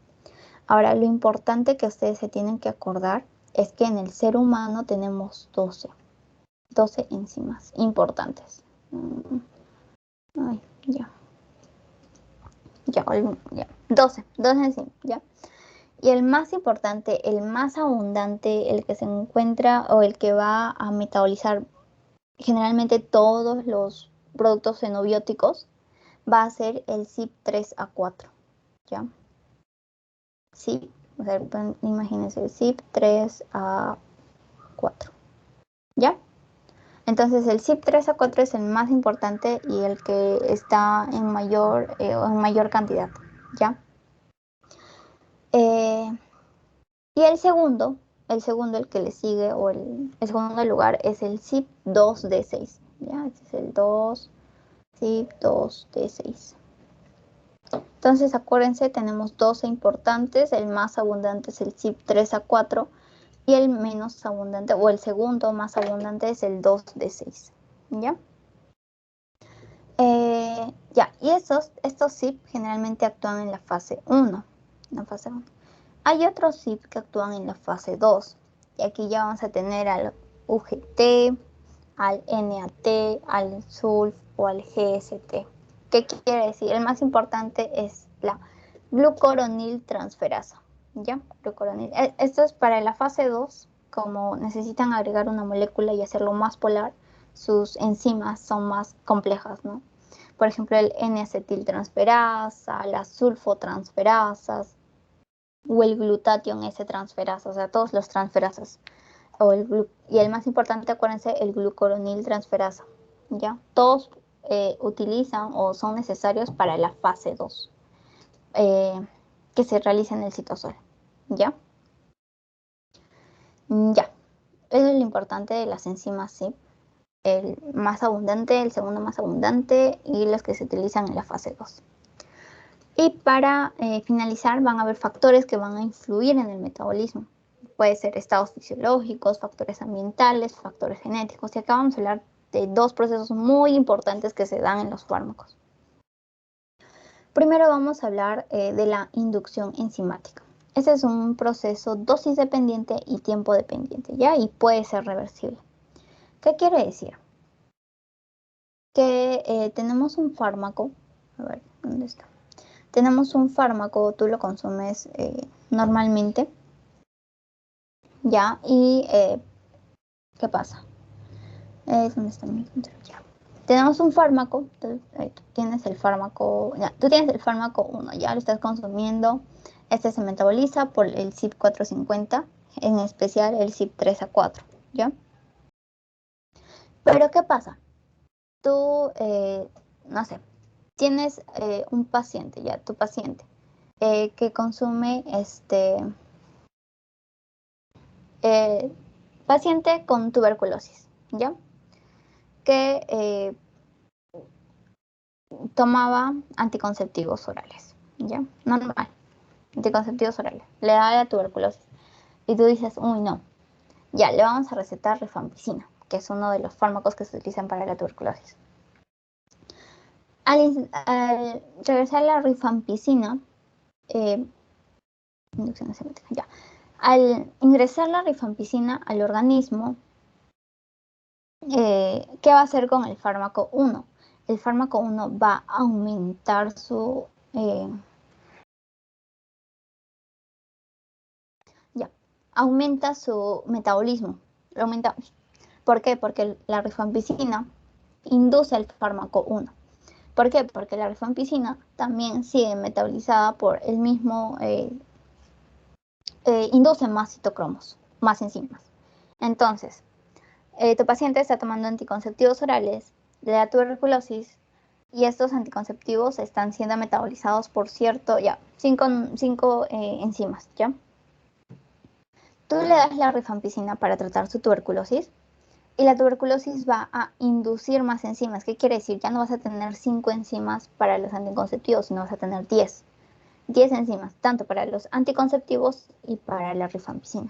Ahora, lo importante que ustedes se tienen que acordar es que en el ser humano tenemos 12 enzimas importantes. Ay, ya. Ya, 12 enzimas, ¿ya? Y el más importante, el más abundante, el que se encuentra o el que va a metabolizar generalmente todos los productos xenobióticos, va a ser el CYP3A4, ¿ya? Sí, o sea, imagínense, el CYP3A4, ¿ya? Entonces el CYP3A4 es el más importante y el que está en mayor cantidad, ¿ya? Y el segundo, el que le sigue, o el segundo lugar, es el CYP2D6, ¿ya? Este es el CYP2D6. Entonces, acuérdense, tenemos 12 importantes, el más abundante es el CYP3A4 y el menos abundante, o el segundo más abundante, es el 2D6, ¿ya? Ya, y estos CYP generalmente actúan en la fase 1, Hay otros CYP que actúan en la fase 2, y aquí ya vamos a tener al UGT, al NAT, al SULF o al GST. ¿Qué quiere decir? El más importante es la glucoroniltransferasa, ¿ya? Glucoronil. Esto es para la fase 2, como necesitan agregar una molécula y hacerlo más polar, sus enzimas son más complejas, ¿no? Por ejemplo, el N-acetiltransferasa, las sulfotransferasas o el glutatión S-transferasa, o sea, todos los transferasas. Y el más importante, acuérdense, el glucoronil transferasa, ¿ya? Todos utilizan o son necesarios para la fase 2, que se realiza en el citosol, ¿ya? Ya, eso es lo importante de las enzimas, ¿sí? El más abundante, el segundo más abundante y los que se utilizan en la fase 2. Y para finalizar, van a haber factores que van a influir en el metabolismo. Puede ser estados fisiológicos, factores ambientales, factores genéticos. Y acá vamos a hablar de dos procesos muy importantes que se dan en los fármacos. Primero vamos a hablar de la inducción enzimática. Este es un proceso dosis dependiente y tiempo dependiente, ¿ya? Y puede ser reversible. ¿Qué quiere decir? Que tenemos un fármaco, a ver, ¿dónde está? Tenemos un fármaco, tú lo consumes normalmente, ¿ya? Y ¿qué pasa? ¿Dónde está mi control? Ya. Tenemos un fármaco, tú tienes el fármaco, ya, tú tienes el fármaco 1, ya lo estás consumiendo. Este se metaboliza por el CYP450, en especial el CYP3A4, ¿ya? Pero ¿qué pasa? Tú, no sé, tienes un paciente, ya, tu paciente, que consume paciente con tuberculosis, ¿ya? Que tomaba anticonceptivos orales, ¿ya? Normal, anticonceptivos orales. Le da la tuberculosis. Y tú dices, uy, no, ya, le vamos a recetar rifampicina, que es uno de los fármacos que se utilizan para la tuberculosis. Al regresar la rifampicina, inducción enzimática, ya. Al ingresar la rifampicina al organismo, ¿qué va a hacer con el fármaco 1? El fármaco 1 va a aumentar aumenta su metabolismo. Lo aumenta. ¿Por qué? Porque la rifampicina induce el fármaco 1. ¿Por qué? Porque la rifampicina también sigue metabolizada por el mismo, induce más citocromos, más enzimas. Entonces, tu paciente está tomando anticonceptivos orales, le da tuberculosis y estos anticonceptivos están siendo metabolizados por cinco enzimas, ¿ya? Tú le das la rifampicina para tratar su tuberculosis y la tuberculosis va a inducir más enzimas. ¿Qué quiere decir? Ya no vas a tener 5 enzimas para los anticonceptivos, sino vas a tener 10. 10 enzimas, tanto para los anticonceptivos y para la rifampicina.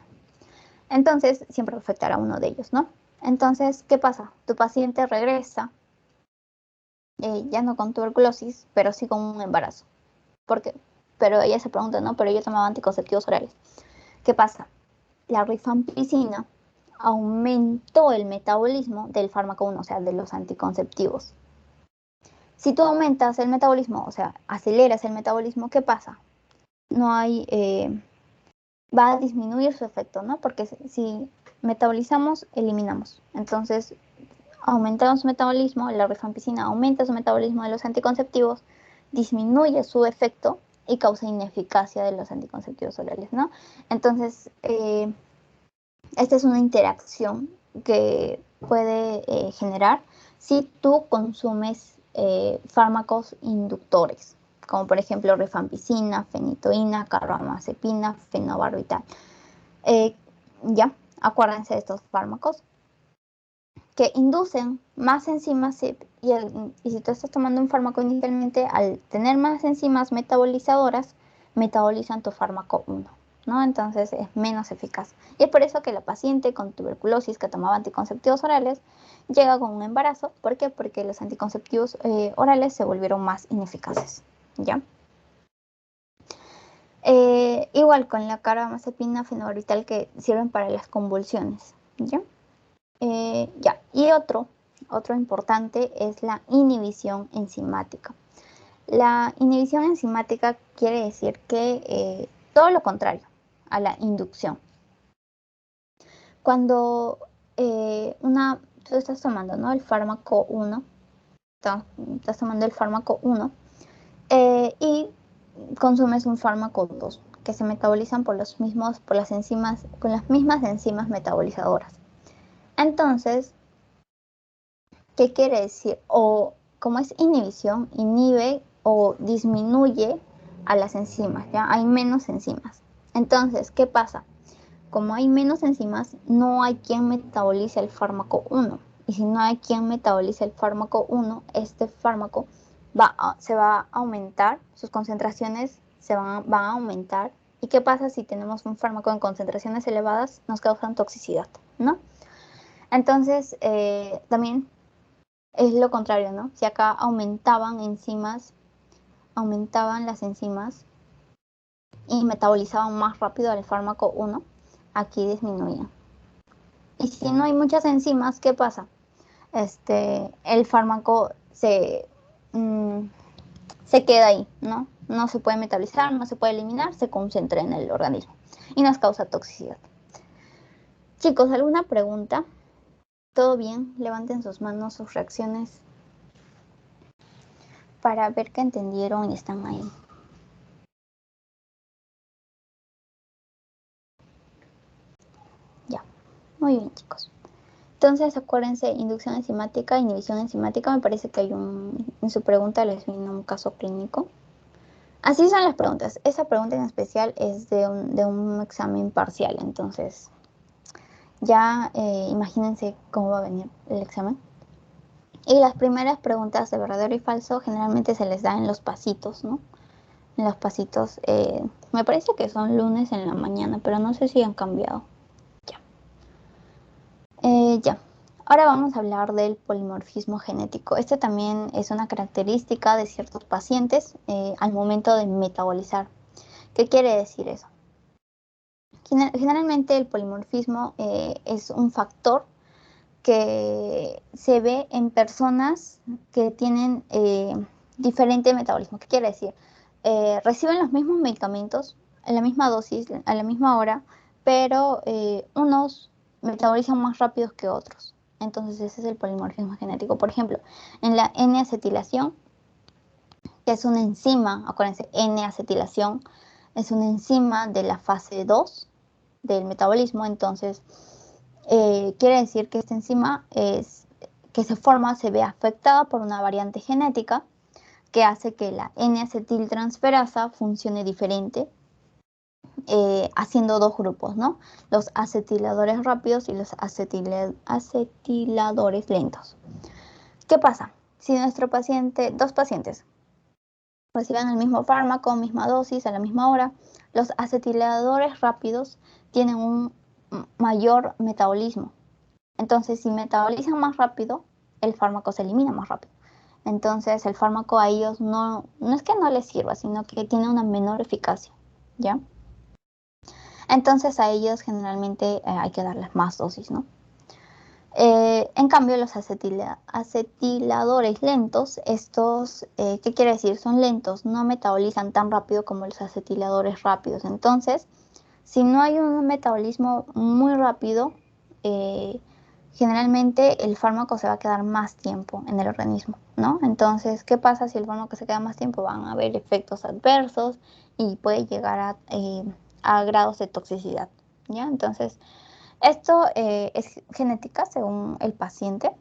Entonces, siempre afectará a uno de ellos, ¿no? Entonces, ¿qué pasa? Tu paciente regresa, ya no con tuberculosis, pero sí con un embarazo. ¿Por qué? Pero ella se pregunta, ¿no? Pero yo tomaba anticonceptivos orales. ¿Qué pasa? La rifampicina aumentó el metabolismo del fármaco 1, o sea, de los anticonceptivos. Si tú aumentas el metabolismo, o sea, aceleras el metabolismo, ¿qué pasa? No hay, va a disminuir su efecto, ¿no? Porque si metabolizamos, eliminamos. Entonces, aumentando su metabolismo, la rifampicina aumenta su metabolismo de los anticonceptivos, disminuye su efecto y causa ineficacia de los anticonceptivos orales, ¿no? Entonces, esta es una interacción que puede generar si tú consumes fármacos inductores, como por ejemplo rifampicina, fenitoína, carbamazepina, fenobarbital. Ya, acuérdense de estos fármacos que inducen más enzimas y si tú estás tomando un fármaco inicialmente, al tener más enzimas metabolizadoras, metabolizan tu fármaco 1, ¿no? Entonces es menos eficaz. Y es por eso que la paciente con tuberculosis que tomaba anticonceptivos orales llega con un embarazo. ¿Por qué? Porque los anticonceptivos orales se volvieron más ineficaces, ¿ya? Igual con la carbamazepina, fenobarbital que sirven para las convulsiones, ¿ya? Y otro importante es la inhibición enzimática. La inhibición enzimática quiere decir que todo lo contrario, a la inducción. Cuando tú estás tomando, ¿no?, el fármaco 1, estás tomando el fármaco 1 y consumes un fármaco 2, que se metabolizan por las mismas enzimas metabolizadoras. Entonces, ¿qué quiere decir? O como es inhibición, inhibe o disminuye a las enzimas, ¿ya? Hay menos enzimas. Entonces, ¿qué pasa? Como hay menos enzimas, no hay quien metabolice el fármaco 1. Y si no hay quien metabolice el fármaco 1, este fármaco se va a aumentar, sus concentraciones van a aumentar. ¿Y qué pasa si tenemos un fármaco en concentraciones elevadas? Nos causan toxicidad, ¿no? Entonces, también es lo contrario, ¿no? Si acá aumentaban las enzimas y metabolizaban más rápido el fármaco 1, aquí disminuían. Y si no hay muchas enzimas, ¿qué pasa? El fármaco se queda ahí, ¿no? No se puede metabolizar, no se puede eliminar, se concentra en el organismo y nos causa toxicidad. Chicos, ¿alguna pregunta? ¿Todo bien? Levanten sus manos, sus reacciones para ver que entendieron y están ahí. Ya, muy bien, chicos. Entonces, acuérdense, inducción enzimática, inhibición enzimática. Me parece que en su pregunta les vino un caso clínico. Así son las preguntas. Esa pregunta en especial es de un examen parcial. Entonces, ya imagínense cómo va a venir el examen. Y las primeras preguntas de verdadero y falso generalmente se les da en los pasitos, ¿no? En los pasitos, me parece que son lunes en la mañana, pero no sé si han cambiado. Ya. Ahora vamos a hablar del polimorfismo genético. Este también es una característica de ciertos pacientes al momento de metabolizar. ¿Qué quiere decir eso? Generalmente el polimorfismo es un factor que se ve en personas que tienen diferente metabolismo. ¿Qué quiere decir? Reciben los mismos medicamentos a la misma dosis, a la misma hora, pero unos metabolizan más rápido que otros. Entonces ese es el polimorfismo genético. Por ejemplo, en la N-acetilación, que es una enzima, acuérdense, N-acetilación es una enzima de la fase 2 del metabolismo. Entonces quiere decir que esta enzima que se ve afectada por una variante genética que hace que la N-acetiltransferasa funcione diferente, haciendo dos grupos, ¿no? Los acetiladores rápidos y los acetiladores lentos. ¿Qué pasa? Si dos pacientes reciben el mismo fármaco, misma dosis, a la misma hora, los acetiladores rápidos tienen un mayor metabolismo. Entonces, si metabolizan más rápido, el fármaco se elimina más rápido. Entonces, el fármaco a ellos no es que no les sirva, sino que tiene una menor eficacia, ¿ya? Entonces, a ellos generalmente hay que darles más dosis, ¿no? En cambio, los acetiladores lentos, estos, ¿qué quiere decir? Son lentos, no metabolizan tan rápido como los acetiladores rápidos. Entonces, si no hay un metabolismo muy rápido, generalmente el fármaco se va a quedar más tiempo en el organismo, ¿no? Entonces, ¿qué pasa si el fármaco se queda más tiempo? Van a haber efectos adversos y puede llegar a grados de toxicidad, ¿ya? Entonces, esto es genética según el paciente.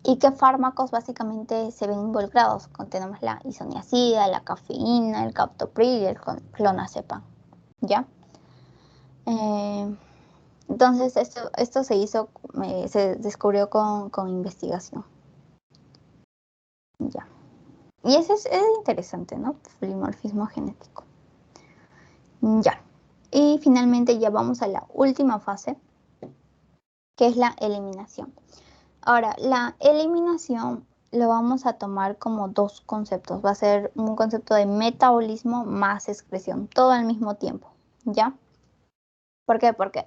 ¿Y qué fármacos básicamente se ven involucrados? Tenemos la isoniazida, la cafeína, el captopril y el clonazepam, ¿ya? Entonces, esto se descubrió con investigación. Ya. Y ese es interesante, ¿no? Polimorfismo genético. Ya. Y finalmente ya vamos a la última fase, que es la eliminación. Ahora, la eliminación lo vamos a tomar como dos conceptos. Va a ser un concepto de metabolismo más excreción, todo al mismo tiempo, ¿ya? ¿Por qué? Porque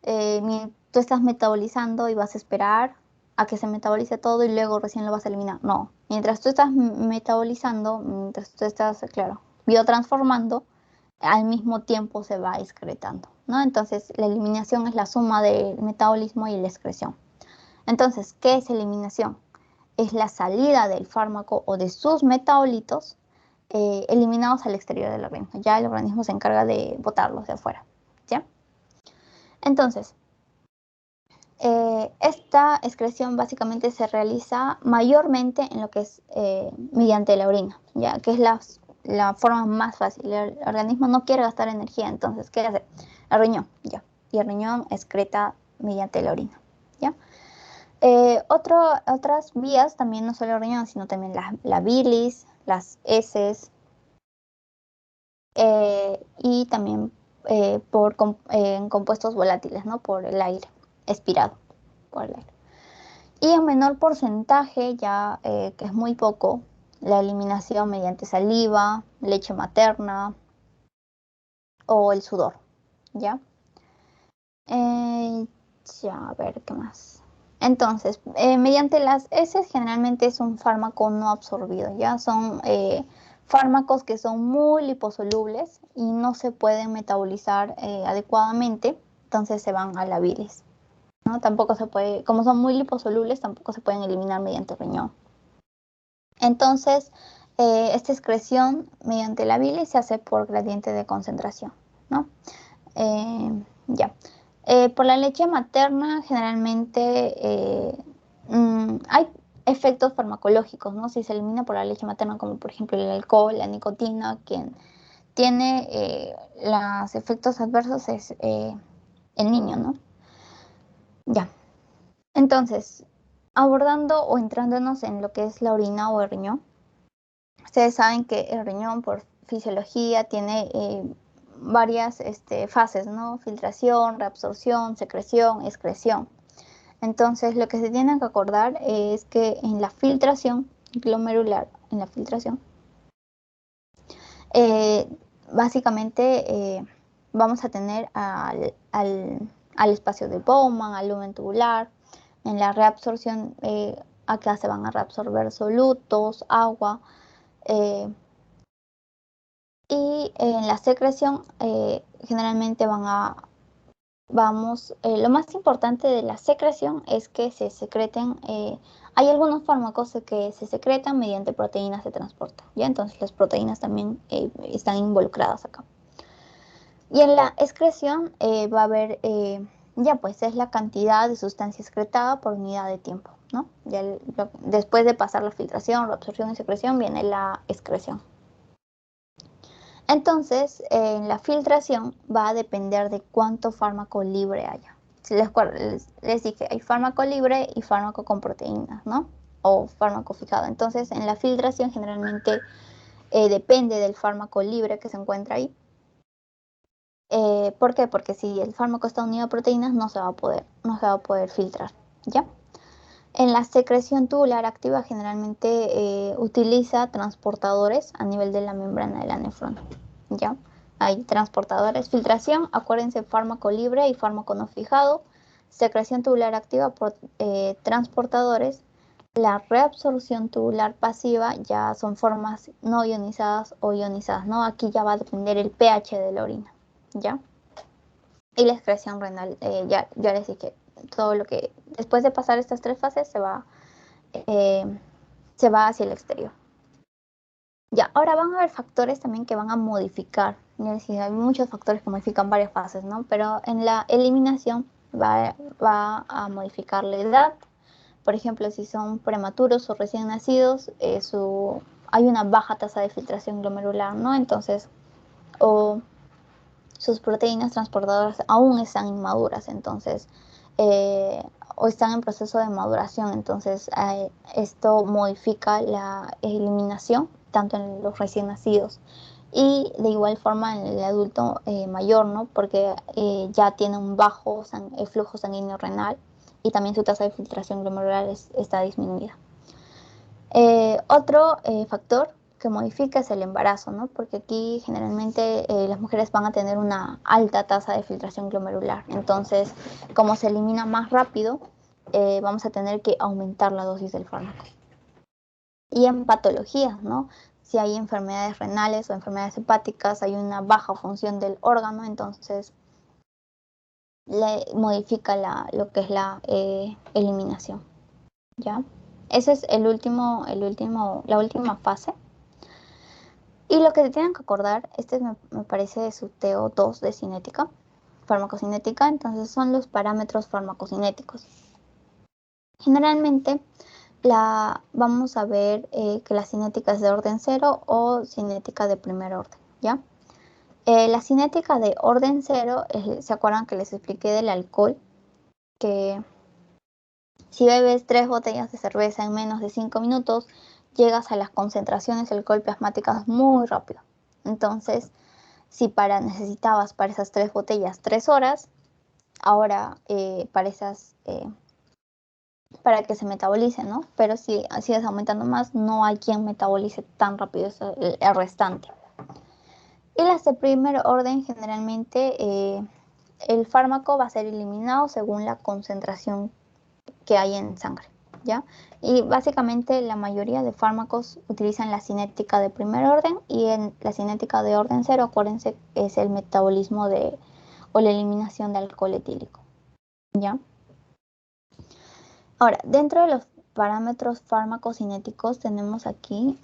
tú estás metabolizando y vas a esperar a que se metabolice todo y luego recién lo vas a eliminar. No, mientras tú estás metabolizando, mientras tú estás, claro, biotransformando, al mismo tiempo se va excretando, ¿no? Entonces, la eliminación es la suma del metabolismo y la excreción. Entonces, ¿qué es eliminación? Es la salida del fármaco o de sus metabolitos eliminados al exterior del organismo. Ya el organismo se encarga de botarlos de afuera, ¿ya? Entonces, esta excreción básicamente se realiza mayormente en lo que es mediante la orina, ya que es la forma más fácil. El organismo no quiere gastar energía, entonces, ¿qué hace? El riñón, ya. Y el riñón excreta mediante la orina, ¿ya? Otras vías, también no solo el riñón, sino también la bilis, las heces, y también en compuestos volátiles, ¿no? Por el aire, expirado por el aire. Y en menor porcentaje, ya que es muy poco, la eliminación mediante saliva, leche materna o el sudor, ¿ya? Eh, ya, a ver, ¿qué más? Entonces, mediante las heces generalmente es un fármaco no absorbido, ¿ya? Son fármacos que son muy liposolubles y no se pueden metabolizar adecuadamente, entonces se van a la bilis, ¿no? Tampoco se puede, como son muy liposolubles, tampoco se pueden eliminar mediante riñón. Entonces, esta excreción mediante la bilis se hace por gradiente de concentración, ¿no? Ya. Por la leche materna generalmente hay efectos farmacológicos, ¿no? Si se elimina por la leche materna, como por ejemplo el alcohol, la nicotina, quien tiene los efectos adversos es el niño, ¿no? Ya. Entonces, abordando o entrándonos en lo que es la orina o el riñón, ustedes saben que el riñón por fisiología tiene varias fases, ¿no? Filtración, reabsorción, secreción, excreción. Entonces, lo que se tiene que acordar es que en la filtración glomerular, eh, básicamente vamos a tener al espacio de Bowman, al lumen tubular. En la reabsorción, acá se van a reabsorber solutos, agua. Y en la secreción generalmente lo más importante de la secreción es que se secreten, hay algunos fármacos que se secretan mediante proteínas de transporte, ¿ya? Entonces las proteínas también están involucradas acá. Y en la excreción va a haber, ya pues es la cantidad de sustancia excretada por unidad de tiempo, ¿no? Ya después de pasar la filtración, reabsorción y secreción viene la excreción. Entonces, en la filtración va a depender de cuánto fármaco libre haya. Si les dije, hay fármaco libre y fármaco con proteínas, ¿no? O fármaco fijado. Entonces, en la filtración generalmente depende del fármaco libre que se encuentra ahí. ¿Por qué? Porque si el fármaco está unido a proteínas, no se va a poder filtrar, ¿ya? En la secreción tubular activa generalmente utiliza transportadores a nivel de la membrana de la nefrona, ¿ya? Hay transportadores. Filtración, acuérdense, fármaco libre y fármaco no fijado. Secreción tubular activa por transportadores. La reabsorción tubular pasiva ya son formas no ionizadas o ionizadas, ¿no? Aquí ya va a depender el pH de la orina, ¿ya? Y la excreción renal, ya les dije, todo lo que después de pasar estas tres fases eh, se va hacia el exterior. Ya, ahora van a haber factores también que van a modificar. Ya les dije, hay muchos factores que modifican varias fases, ¿no? Pero en la eliminación va a modificar la edad. Por ejemplo, si son prematuros o recién nacidos, hay una baja tasa de filtración glomerular, ¿no? Entonces, o sus proteínas transportadoras aún están inmaduras, entonces, o están en proceso de maduración, entonces esto modifica la eliminación tanto en los recién nacidos y de igual forma en el adulto mayor, ¿no? Porque ya tiene un bajo flujo sanguíneo renal y también su tasa de filtración glomerular está disminuida. Otro factor que modifica es el embarazo, ¿no? Porque aquí generalmente las mujeres van a tener una alta tasa de filtración glomerular. Entonces, como se elimina más rápido, vamos a tener que aumentar la dosis del fármaco. Y en patologías, ¿no? si hay enfermedades renales o enfermedades hepáticas, hay una baja función del órgano, entonces le modifica lo que es la eliminación, ¿ya? Ese es la última fase. Y lo que te tienen que acordar, me parece de su TO2 de cinética, farmacocinética, entonces son los parámetros farmacocinéticos. Generalmente vamos a ver que la cinética es de orden 0 o cinética de primer orden, ¿ya? La cinética de orden 0, ¿se acuerdan que les expliqué del alcohol? Que si bebes 3 botellas de cerveza en menos de 5 minutos, llegas a las concentraciones de alcohol plasmáticas muy rápido. Entonces, si necesitabas para esas 3 botellas 3 horas, ahora para que se metabolicen, ¿no? Pero si sigues aumentando más, no hay quien metabolice tan rápido el restante. Y las de primer orden, generalmente el fármaco va a ser eliminado según la concentración que hay en sangre, ¿ya? Y básicamente la mayoría de fármacos utilizan la cinética de primer orden, y en la cinética de orden 0, acuérdense, es el metabolismo o la eliminación de alcohol etílico, ¿ya? Ahora, dentro de los parámetros farmacocinéticos tenemos aquí,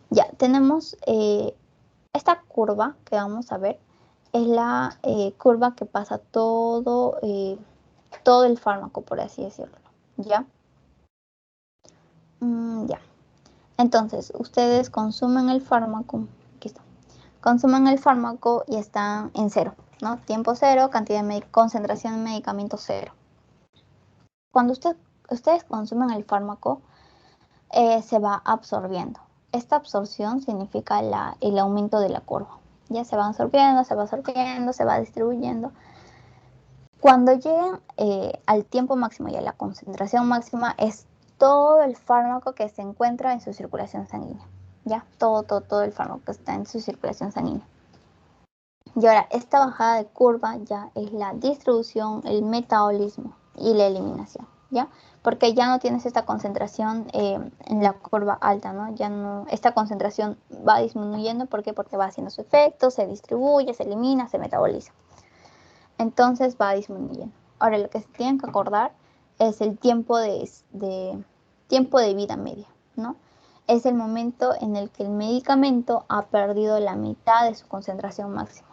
ya, tenemos esta curva que vamos a ver, es la curva que pasa todo el fármaco, por así decirlo, ¿ya? Ya. Entonces, ustedes consumen el fármaco, aquí está, consumen el fármaco y están en 0, ¿no? Tiempo 0, concentración de medicamento 0. Cuando ustedes consumen el fármaco, se va absorbiendo. Esta absorción significa el aumento de la curva. Ya se va absorbiendo, se va distribuyendo. Cuando llegan al tiempo máximo y a la concentración máxima, es todo el fármaco que se encuentra en su circulación sanguínea. Ya, todo el fármaco que está en su circulación sanguínea. Y ahora, esta bajada de curva ya es la distribución, el metabolismo y la eliminación, ¿ya? Porque ya no tienes esta concentración en la curva alta, ¿no? Ya no, esta concentración va disminuyendo, ¿por qué? Porque va haciendo su efecto, se distribuye, se elimina, se metaboliza. Entonces va disminuyendo. Ahora, lo que se tienen que acordar es el tiempo tiempo de vida media, ¿no? Es el momento en el que el medicamento ha perdido la mitad de su concentración máxima.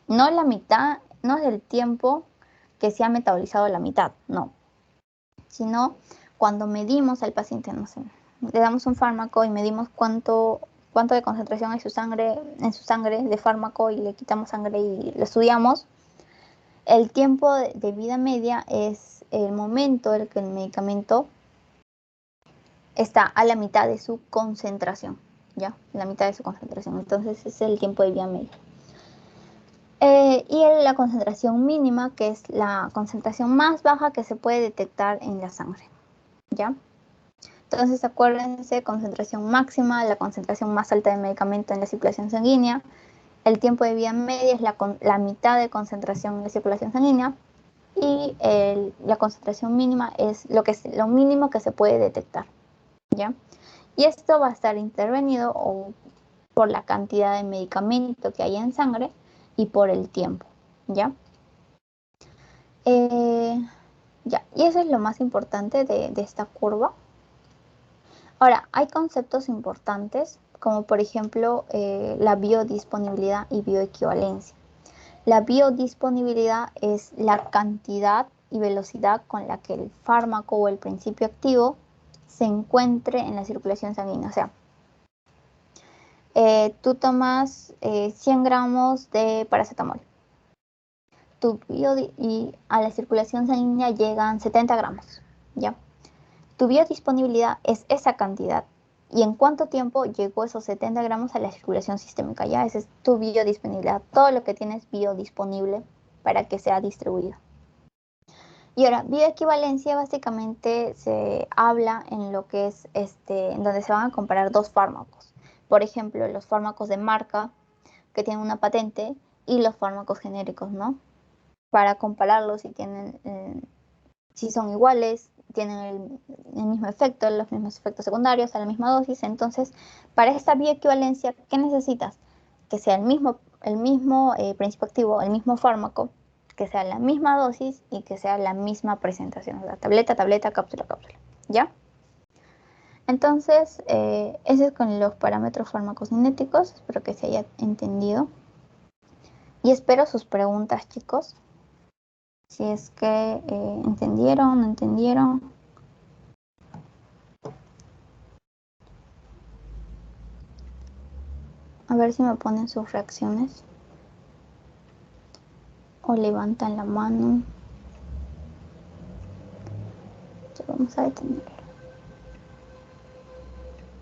No la mitad, no es el tiempo que se ha metabolizado la mitad, no. Sino cuando medimos al paciente, no sé, le damos un fármaco y medimos cuánto de concentración hay en su sangre de fármaco, y le quitamos sangre y lo estudiamos. El tiempo de vida media es el momento en el que el medicamento está a la mitad de su concentración, ¿ya? La mitad de su concentración. Entonces es el tiempo de vida media. Y la concentración mínima, que es la concentración más baja que se puede detectar en la sangre, ¿ya? Entonces acuérdense, concentración máxima, la concentración más alta de medicamento en la circulación sanguínea. El tiempo de vida media es la mitad de concentración en la circulación sanguínea. Y la concentración mínima es lo mínimo que se puede detectar, ¿ya? Y esto va a estar intervenido por la cantidad de medicamento que hay en sangre y por el tiempo, ¿ya? Ya, y eso es lo más importante de esta curva. Ahora, hay conceptos importantes, como por ejemplo la biodisponibilidad y bioequivalencia. La biodisponibilidad es la cantidad y velocidad con la que el fármaco o el principio activo se encuentre en la circulación sanguínea. O sea, tú tomas 100 gramos de paracetamol y a la circulación sanguínea llegan 70 gramos, ¿ya? Tu biodisponibilidad es esa cantidad. ¿Y en cuánto tiempo llegó esos 70 gramos a la circulación sistémica? Ya, esa es tu biodisponibilidad, todo lo que tienes biodisponible para que sea distribuido. Y ahora, bioequivalencia básicamente se habla en lo que es en donde se van a comparar dos fármacos. Por ejemplo, los fármacos de marca que tienen una patente y los fármacos genéricos, ¿no? Para compararlos si son iguales, tienen el mismo efecto, los mismos efectos secundarios a la misma dosis. Entonces, para esta bioequivalencia, ¿qué necesitas? Que sea el mismo principio activo, el mismo fármaco, que sea la misma dosis y que sea la misma presentación, o sea, tableta, tableta, cápsula, cápsula, ¿ya? Entonces, ese es con los parámetros farmacocinéticos, espero que se haya entendido. Y espero sus preguntas, chicos. Si es que entendieron, no entendieron. A ver si me ponen sus reacciones. O levantan la mano. Ya vamos a detenerlo.